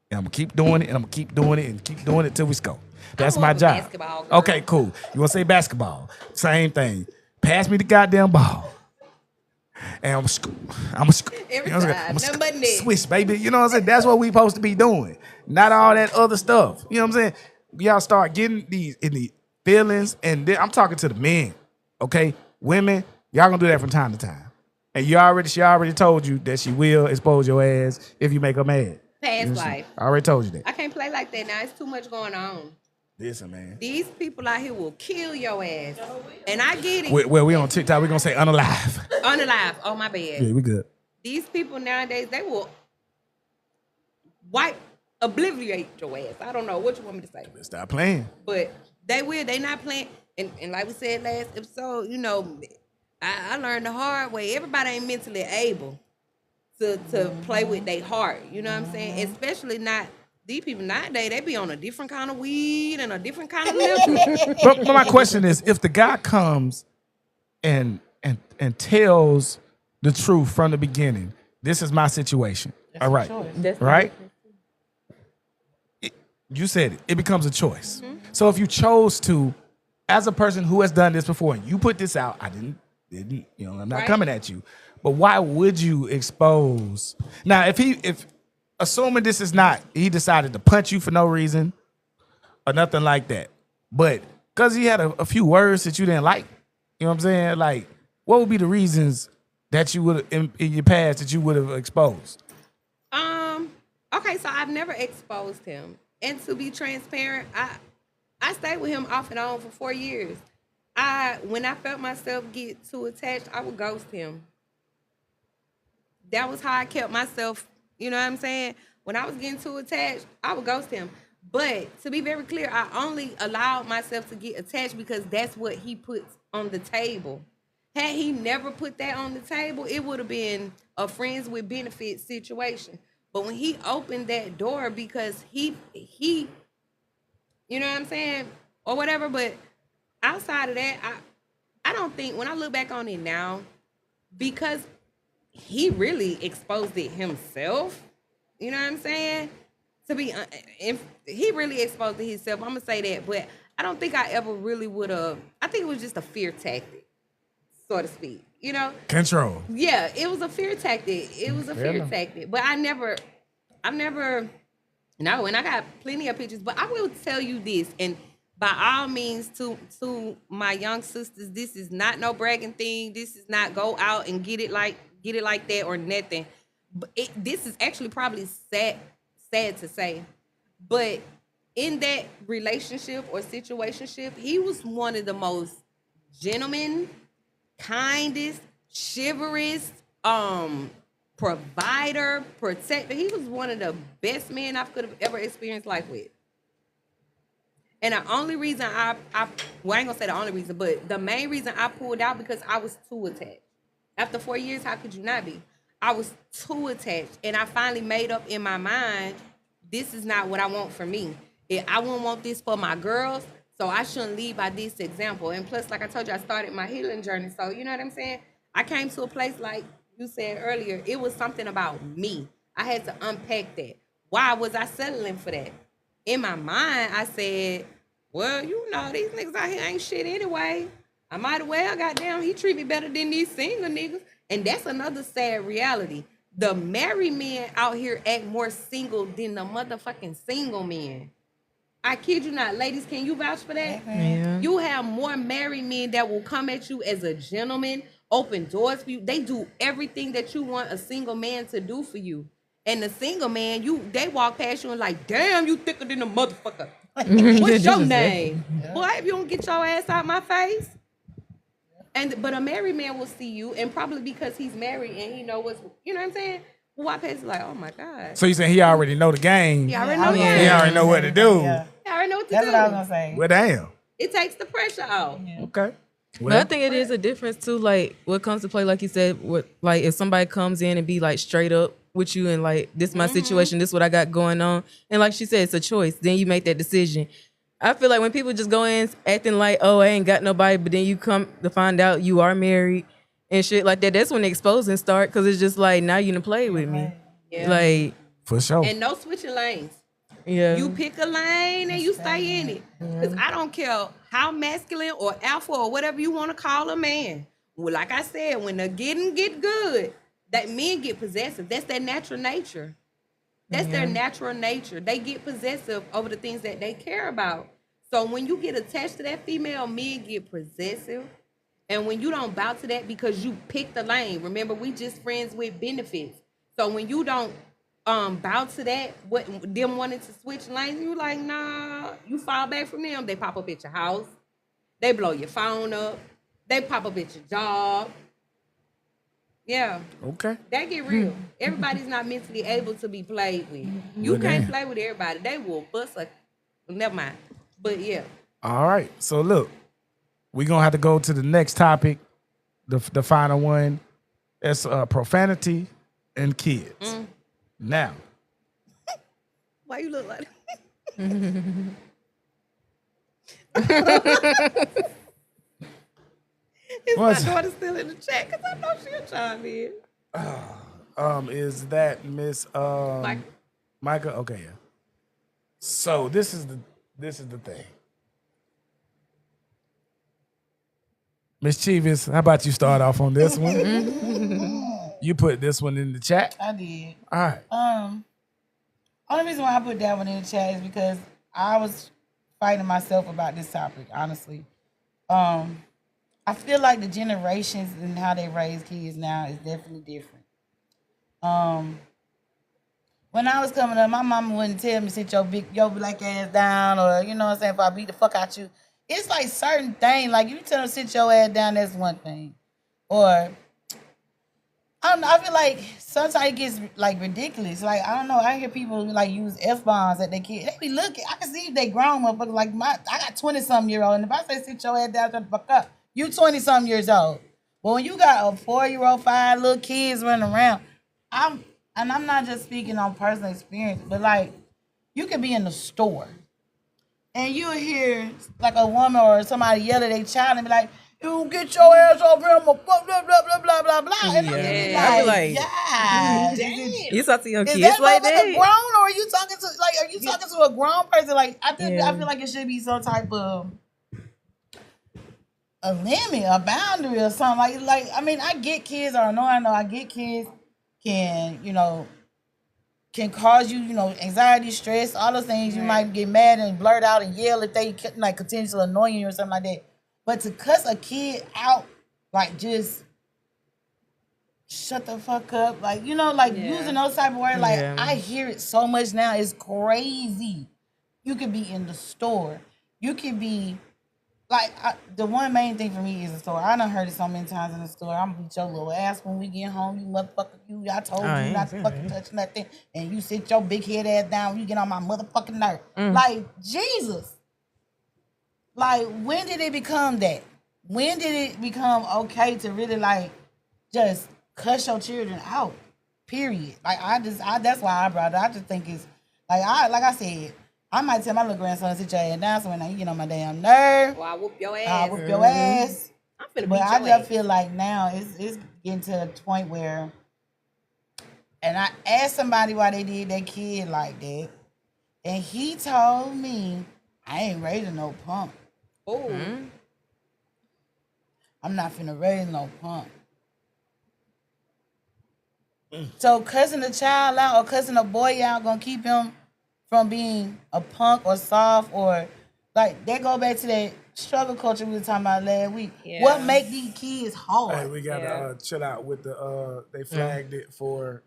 And I'm gonna keep doing it, and I'm gonna keep doing it, and keep doing it till we score. That's I'm my more of a job. basketball girl. Okay, cool. You wanna say basketball? Same thing. Pass me the goddamn ball. And I'm Every time, nothing but net. swish, baby. You know what I'm saying? That's what we supposed to be doing. Not all that other stuff. You know what I'm saying? Y'all start getting these in the feelings, and then I'm talking to the men. Okay, women, y'all gonna do that from time to time, and she already told you that she will expose your ass if you make her mad. Past life. I already told you that. I can't play like that now. It's too much going on. Listen, man. These people out here will kill your ass. And I get it. Well, we on TikTok. We gonna say unalive. Unalive. Oh, my bad. Yeah, we good. These people nowadays, they will obliviate your ass. I don't know what you want me to say. Stop playing. But they will. They not playing. And like we said last episode, you know, I learned the hard way. Everybody ain't mentally able to play with their heart. You know what I'm saying? Especially not these people nowadays. They be on a different kind of weed and a different kind of liquor. But my question is, if the guy comes and tells the truth from the beginning, this is my situation. All right, right? You said it. It becomes a choice. Mm-hmm. So if you chose to, as a person who has done this before, and you put this out, I didn't, you know, I'm not coming at you. But why would you expose? Now, if assuming this is not, he decided to punch you for no reason or nothing like that, but because he had a few words that you didn't like, you know what I'm saying? Like, what would be the reasons that you would in your past that you would have exposed? Okay, so I've never exposed him, and to be transparent, I stayed with him off and on for 4 years. When I felt myself get too attached, I would ghost him. That was how I kept myself, you know what I'm saying? When I was getting too attached, I would ghost him. But to be very clear, I only allowed myself to get attached because that's what he puts on the table. Had he never put that on the table, it would have been a friends with benefits situation. But when he opened that door because he you know what I'm saying? Or whatever, but outside of that, I don't think, when I look back on it now, because he really exposed it himself, you know what I'm saying? If he really exposed it himself, I'm going to say that, but I don't think I ever really would have. I think it was just a fear tactic, so to speak. You know, control. Yeah, it was a fear tactic. It was a fear tactic. But I've never. No, and I got plenty of pictures. But I will tell you this, and by all means, to my young sisters, this is not no bragging thing. This is not go out and get it like that or nothing. But this is actually probably sad to say, but in that relationship or situationship, he was one of the most gentlemen, kindest, chivalrous, provider, protector. He was one of the best men I could have ever experienced life with. And the only reason I ain't gonna say the only reason, but the main reason I pulled out because I was too attached. After 4 years, how could you not be? I was too attached, and I finally made up in my mind, this is not what I want for me. I wouldn't want this for my girls, so I shouldn't lead by this example. And plus, like I told you, I started my healing journey, so you know what I'm saying? I came to a place like you said earlier, it was something about me. I had to unpack that. Why was I settling for that? In my mind, I said, well, you know, these niggas out here ain't shit anyway. I might as well, goddamn, he treat me better than these single niggas. And that's another sad reality. The married men out here act more single than the motherfucking single men. I kid you not. Ladies, can you vouch for that? Yeah. You have more married men that will come at you as a gentleman, open doors for you. They do everything that you want a single man to do for you. And the single man, they walk past you and like, damn, you thicker than a motherfucker. What's your name? Boy, if you don't get your ass out my face. But a married man will see you, and probably because he's married and he know what's, you know what I'm saying? Walk past like, oh my God. So you saying he already know the game? He already know the game. He already know what to do. Yeah. He already know what to do. That's what I was gonna say. Well, damn. It takes the pressure off. Yeah. Okay. But I think it is a difference too, like what comes to play, like you said, what like if somebody comes in and be like straight up with you and like this is my situation, this is what I got going on. And like she said, it's a choice. Then you make that decision. I feel like when people just go in acting like, oh, I ain't got nobody, but then you come to find out you are married and shit like that, that's when the exposing start, because it's just like, now you done play with me. Yeah. Like, for sure. And no switching lanes. yeah. You pick a lane and you stay in it. Because I don't care how masculine or alpha or whatever you want to call a man. Well, like I said, when the getting get good, that men get possessive. That's their natural nature. That's their natural nature. They get possessive over the things that they care about. So when you get attached to that female, men get possessive. And when you don't bow to that because you pick the lane, remember, we just friends with benefits. So when you don't bow to that, them wanting to switch lanes, you like, nah, you fall back from them. They pop up at your house. They blow your phone up. They pop up at your job. Yeah. Okay. That get real. Everybody's not mentally able to be played with. You can't play with everybody. They will bust a... Never mind. But yeah. All right. So look, we're going to have to go to the next topic, the final one. It's profanity and kids. Now. Why you look like Is my daughter still in the chat? Because I know she'll chime in. Is that Miss Micah? Okay, yeah. So this is the thing. Miss Chivas, how about you start off on this one? You put this one in the chat. I did. All right. Only reason why I put that one in the chat is because I was fighting myself about this topic, honestly. I feel like the generations and how they raise kids now is definitely different. When I was coming up, my mama wouldn't tell me sit your black ass down, or you know what I'm saying, if I beat the fuck out you. It's like certain things, like you tell them sit your ass down, that's one thing. Or I don't know, I feel like sometimes it gets like ridiculous. Like, I don't know, I hear people like use F-bombs at their kids. They be looking, I can see if they grown motherfuckers. Like I got 20-something year old, and if I say sit your ass down, shut the fuck up. You 20-something years old. But when you got a 4-year-old, 5 little kids running around, I'm not just speaking on personal experience, but like you could be in the store and you'll hear like a woman or somebody yell at their child and be like, You get your ass over here, blah, blah, blah, blah, blah, blah, blah. And I be like, damn. You talk to your Is kids that like motherfucker that? grown, or are you talking to a grown person? Like, I feel like it should be some type of a limit, a boundary, or something. Like I mean, I get kids, or I get kids can cause you, anxiety, stress, all those things. Right. You might get mad and blurt out and yell if they like continue to annoy you or something like that. But to cuss a kid out, like just shut the fuck up, using those type of words, I hear it so much now. It's crazy. You could be in the store. You could be the one main thing for me is the store. I done heard it so many times in the store. I'm gonna beat your little ass when we get home. You motherfucker, I told you not to fucking touch nothing, and you sit your big head ass down when you get on my motherfucking nerve. Like, Jesus. Like, when did it become that? When did it become okay to really just cuss your children out? Period. That's why I brought it. I just think it's like I said, I might tell my little grandson to sit your ass down, so when you get on my damn nerve, I whoop your ass. I whoop your ass. I'm finna but beat I your just ass. feel like now it's getting to a point where, and I asked somebody why they did their kid like that, and he told me, I ain't raising no punk. Oh. I'm not finna raise no punk. So cussing a child out or cussing a boy out gonna keep him from being a punk or soft, or they go back to that struggle culture we were talking about last week. Yeah. What make these kids hard? Hey, we gotta chill out with the they flagged it for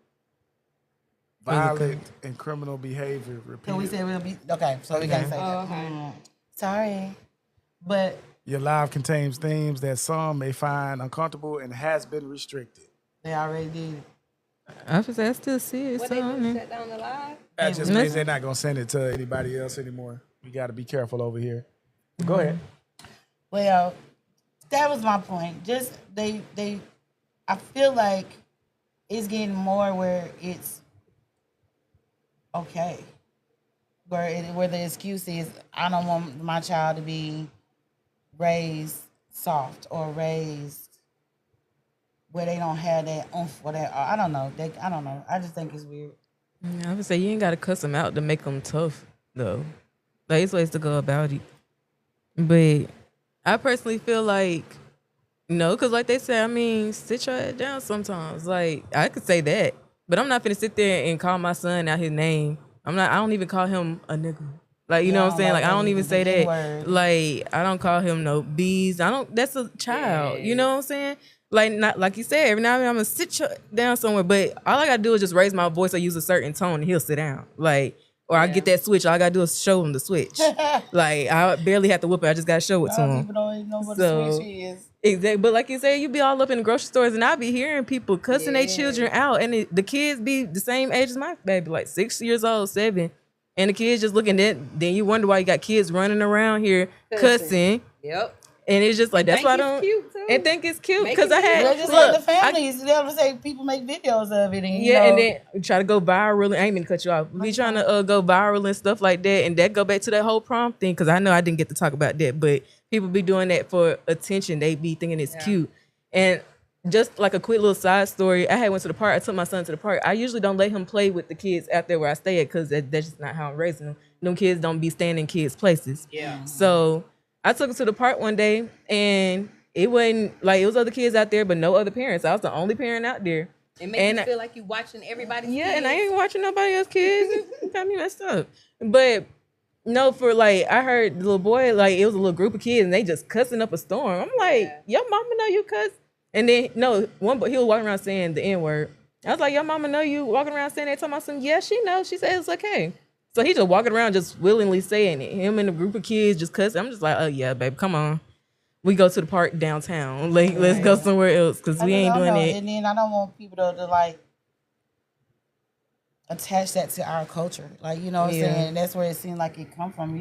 violent and criminal behavior. So we said we'll be okay. So we gotta say that. Okay. Sorry, but your live contains themes that some may find uncomfortable and has been restricted. They already did. I still see it. What they do, shut down the live? That just means they're not gonna send it to anybody else anymore. We gotta be careful over here. Go ahead. Well, that was my point. Just they I feel like it's getting more where it's okay. Where the excuse is, I don't want my child to be raised soft or raised where they don't have that oomph or that. I don't know. I don't know. I just think it's weird. Yeah, I would say you ain't got to cuss them out to make them tough, though. There's ways to go about it. But I personally feel like, no, because like they say, I mean, sit your head down sometimes. Like, I could say that, but I'm not finna sit there and call my son out his name. I don't even call him a nigga. Like, you know what I'm saying? Like, I don't even say that. Word. Like, I don't call him no bees. That's a child. Yeah. You know what I'm saying? Like, not like you said, every now and then I'm gonna sit down somewhere, but all I gotta do is just raise my voice or use a certain tone and he'll sit down. Like, or I get that switch. All I gotta do is show him the switch. Like, I barely have to whoop it. I just gotta show it to him. People don't even know what the switch is. Exactly. But like you said, you be all up in the grocery stores and I be hearing people cussing their children out, and the kids be the same age as my baby, like 6 years old, 7. And the kids just looking at, then you wonder why you got kids running around here cussing. Yep. And it's just like, that's why I don't. And think it's cute because I had just like the families. They always say people make videos of it, and and then we try to go viral. I ain't mean to cut you off. We trying to go viral and stuff like that, and that go back to that whole prom thing because I know I didn't get to talk about that, but people be doing that for attention. They be thinking it's cute. And just like a quick little side story, I went to the park. I took my son to the park. I usually don't let him play with the kids out there where I stay at because that's just not how I'm raising them. Them kids don't be staying in kids' places. Yeah. So I took him to the park one day, and it wasn't like it was other kids out there, but no other parents. I was the only parent out there. It makes you feel like you watching everybody's kids. And I ain't watching nobody else's kids. It got me messed up. But no, for like I heard the little boy, like it was a little group of kids and they just cussing up a storm. I'm like, your mama know you cuss? And then one boy he was walking around saying the N-word. I was like, your mama know you walking around saying that? Talking about something? Yeah, she knows. She said it's okay. So he just walking around just willingly saying it. Him and a group of kids just cussing. I'm just like, oh yeah, babe, come on. We go to the park downtown. Like, let's go somewhere else because we ain't doing it. And then I don't want people to like attach that to our culture. Like, you know what I'm saying? That's where it seems like it come from.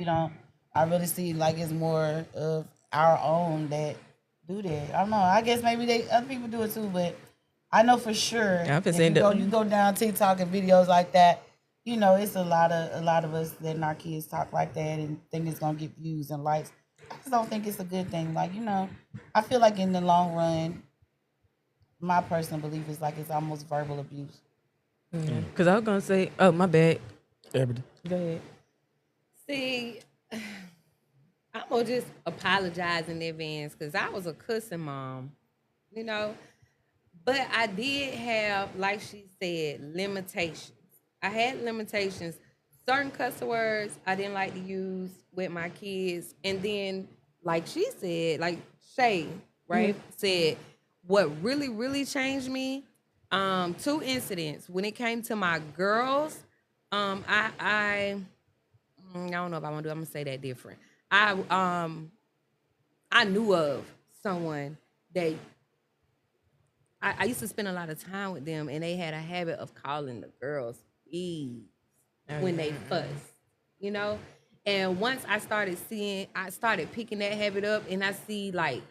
I really see like it's more of our own that do that. I don't know. I guess maybe other people do it too, but I know for sure you go down TikTok and videos like that, it's a lot of us letting our kids talk like that and think it's gonna get views and likes. I just don't think it's a good thing. Like, I feel like in the long run, my personal belief is like it's almost verbal abuse. Because I was going to say, oh, my bad. Everything. Go ahead. See, I'm gonna just apologize in advance because I was a cussing mom, but I did have, like she said, limitations. I had limitations. Certain cuss words I didn't like to use with my kids, and then, like she said, like Shay, right, said, what really, really changed me, 2 incidents. When it came to my girls, I don't know if I want to do. I'm gonna say that different. I knew of someone that I used to spend a lot of time with them, and they had a habit of calling the girls bees when they fuss, And once I started picking that habit up, and I see like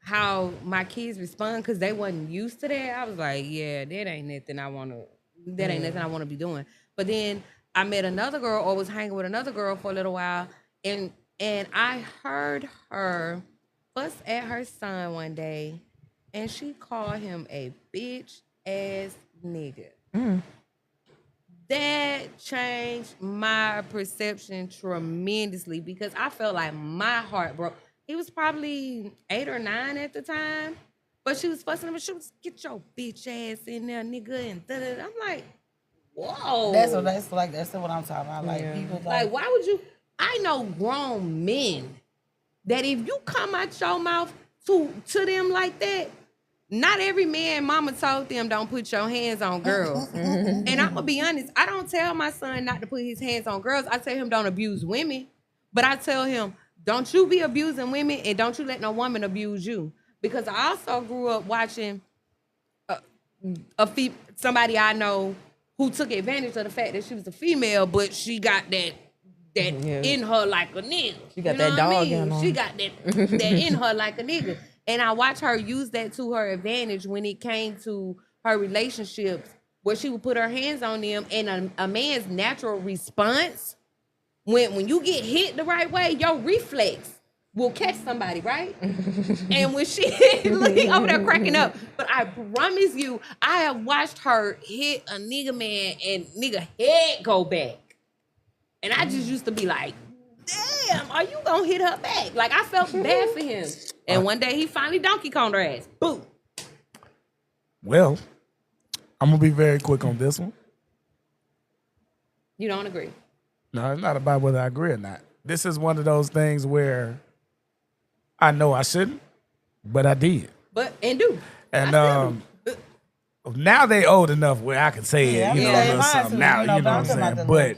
how my kids respond because they wasn't used to that. I was like, yeah, that ain't nothing I want to be doing. But then I met another girl or was hanging with another girl for a little while, and I heard her fuss at her son one day, and she called him a bitch ass nigga. That changed my perception tremendously because I felt like my heart broke. He was probably 8 or 9 at the time, but she was fussing him. She was, get your bitch ass in there, nigga, and da-da-da. I'm like, whoa. That's what I'm talking about. Like, people like, why would you? I know grown men that if you come out your mouth to them like that, not every man mama told them don't put your hands on girls. And I'm gonna be honest, I don't tell my son not to put his hands on girls. I tell him don't abuse women, but I tell him don't you be abusing women and don't you let no woman abuse you. Because I also grew up watching somebody I know who took advantage of the fact that she was a female, but she got that in her like a nigga. She got that dog in her. She got that in her like a nigga. And I watched her use that to her advantage when it came to her relationships, where she would put her hands on them, and a man's natural response, when you get hit the right way, your reflex will catch somebody, right? And when she look over there cracking up, but I promise you, I have watched her hit a nigga man and nigga head go back. And I just used to be like, damn, are you gonna hit her back? Like, I felt bad for him. And one day he finally Donkey Konged her ass. Boom. Well, I'm gonna be very quick on this one. You don't agree? No, it's not about whether I agree or not. This is one of those things where I know I shouldn't, but I did. And do. And now they old enough where I can say it, a little something now, you know what I'm saying? But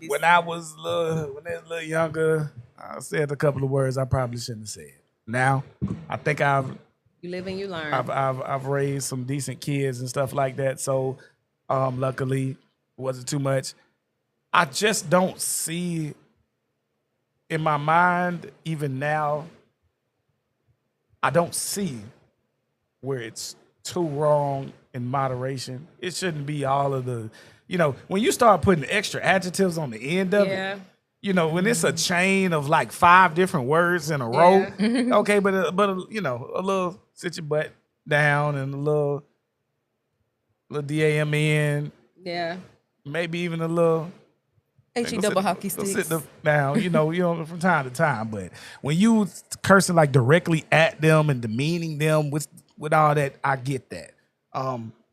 when I was a little younger, I said a couple of words I probably shouldn't have said. Now, I think you live and you learn. I've raised some decent kids and stuff like that, so luckily it wasn't too much. I just don't see in my mind, even now, I don't see where it's too wrong in moderation. It shouldn't be all of the, when you start putting extra adjectives on the end of it, when it's a chain of like 5 different words in a row, okay, but a little sit your butt down and a little DAMN, maybe even a little double hockey sticks. Sit down, from time to time. But when you cursing like directly at them and demeaning them with all that, I get that.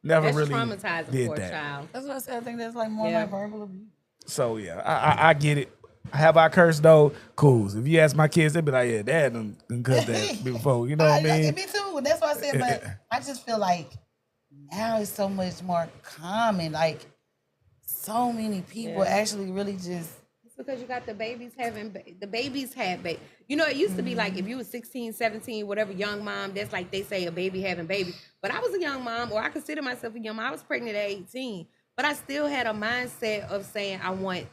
Never that's really traumatizing did for that. a child. That's what I said. I think that's like more like verbal abuse. So yeah, I get it. Have I cursed though? Cool. If you ask my kids, they'd be like, "Yeah, Dad done cussed that before." You know what I mean? Me too. That's what I said. But I just feel like now it's so much more common. Like so many people actually really just. It's because you got the babies have babies. It used to be like if you were 16, 17, whatever, young mom, that's like they say a baby having baby. But I was a young mom, or I consider myself a young mom. I was pregnant at 18, but I still had a mindset of saying I want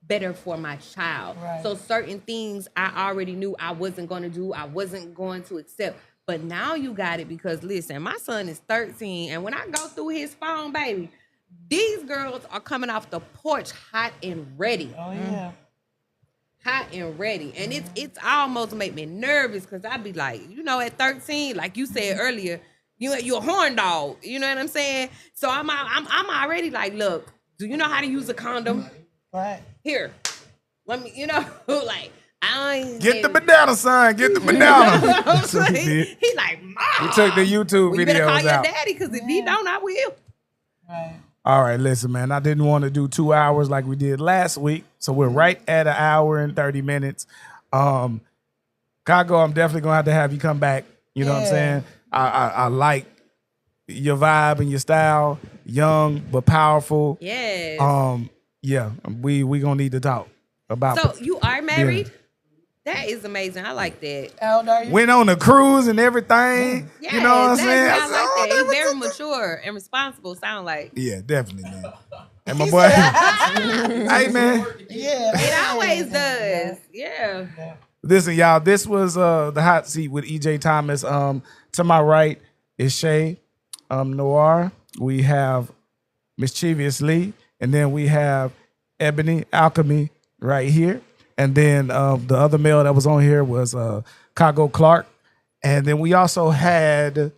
better for my child. Right. So certain things I already knew I wasn't going to do. I wasn't going to accept. But now you got it because, listen, my son is 13, and when I go through his phone, baby, these girls are coming off the porch hot and ready. Oh, yeah. hot and ready. And it's almost make me nervous because I be like, at 13, like you said earlier, you're a horn dog. You know what I'm saying? So I'm already like, look, do you know how to use a condom? Right. Here. Let me, like I ain't get the banana, son. Get the banana. He like, Mom. He took the YouTube videos you better call out. your daddy because if he don't, I will. Right. All right, listen, man. I didn't want to do 2 hours like we did last week, so we're right at 1 hour and 30 minutes. Kago, I'm definitely gonna have you come back. You know what I'm saying? I like your vibe and your style, young but powerful. Yes. Yeah, we gonna need to talk about. So you are married? That is amazing. I like that. How old are you? Went on a cruise and everything. Yes, you know what I'm saying? I like that. He's very mature and responsible. Sound like. Yeah, definitely, man. And my boy, hey man. Yeah. It always does. Yeah. Listen, y'all. This was the hot seat with EJ Thomas. To my right is Shay, Noir. We have Mischievously, and then we have Ebony Alchemy right here. And then the other male that was on here was Kago Clark. And then we also had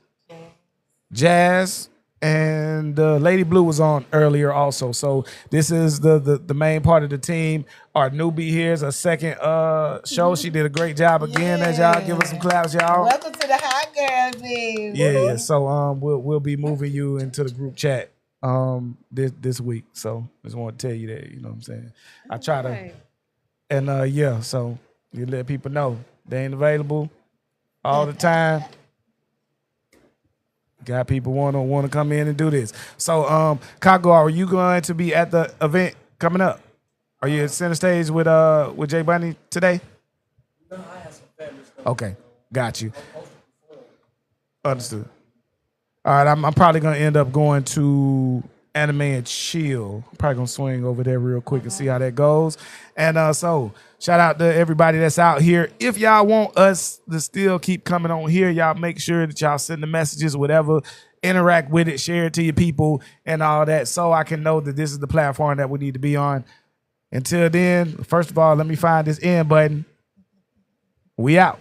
Jazz and Lady Blue was on earlier also. So this is the main part of the team. Our newbie here is a second show. She did a great job again. As y'all give us some claps, y'all. Welcome to the hot girl team. Yeah. So we'll be moving you into the group chat this week. So just want to tell you that, you know what I'm saying? I try to. And so you let people know they ain't available all the time. Got people want to come in and do this. So Kago, are you going to be at the event coming up? Are you at center stage with Jay Bunny today? No, I have some family stuff. Okay, got you. Understood. All right, I'm probably gonna end up going to Anime and Chill. I'm probably gonna swing over there real quick and see how that goes. And so shout out to everybody that's out here. If y'all want us to still keep coming on here, y'all make sure that y'all send the messages, whatever, interact with it, share it to your people and all that, so I can know that this is the platform that we need to be on. Until then, first of all, let me find this end button. We out.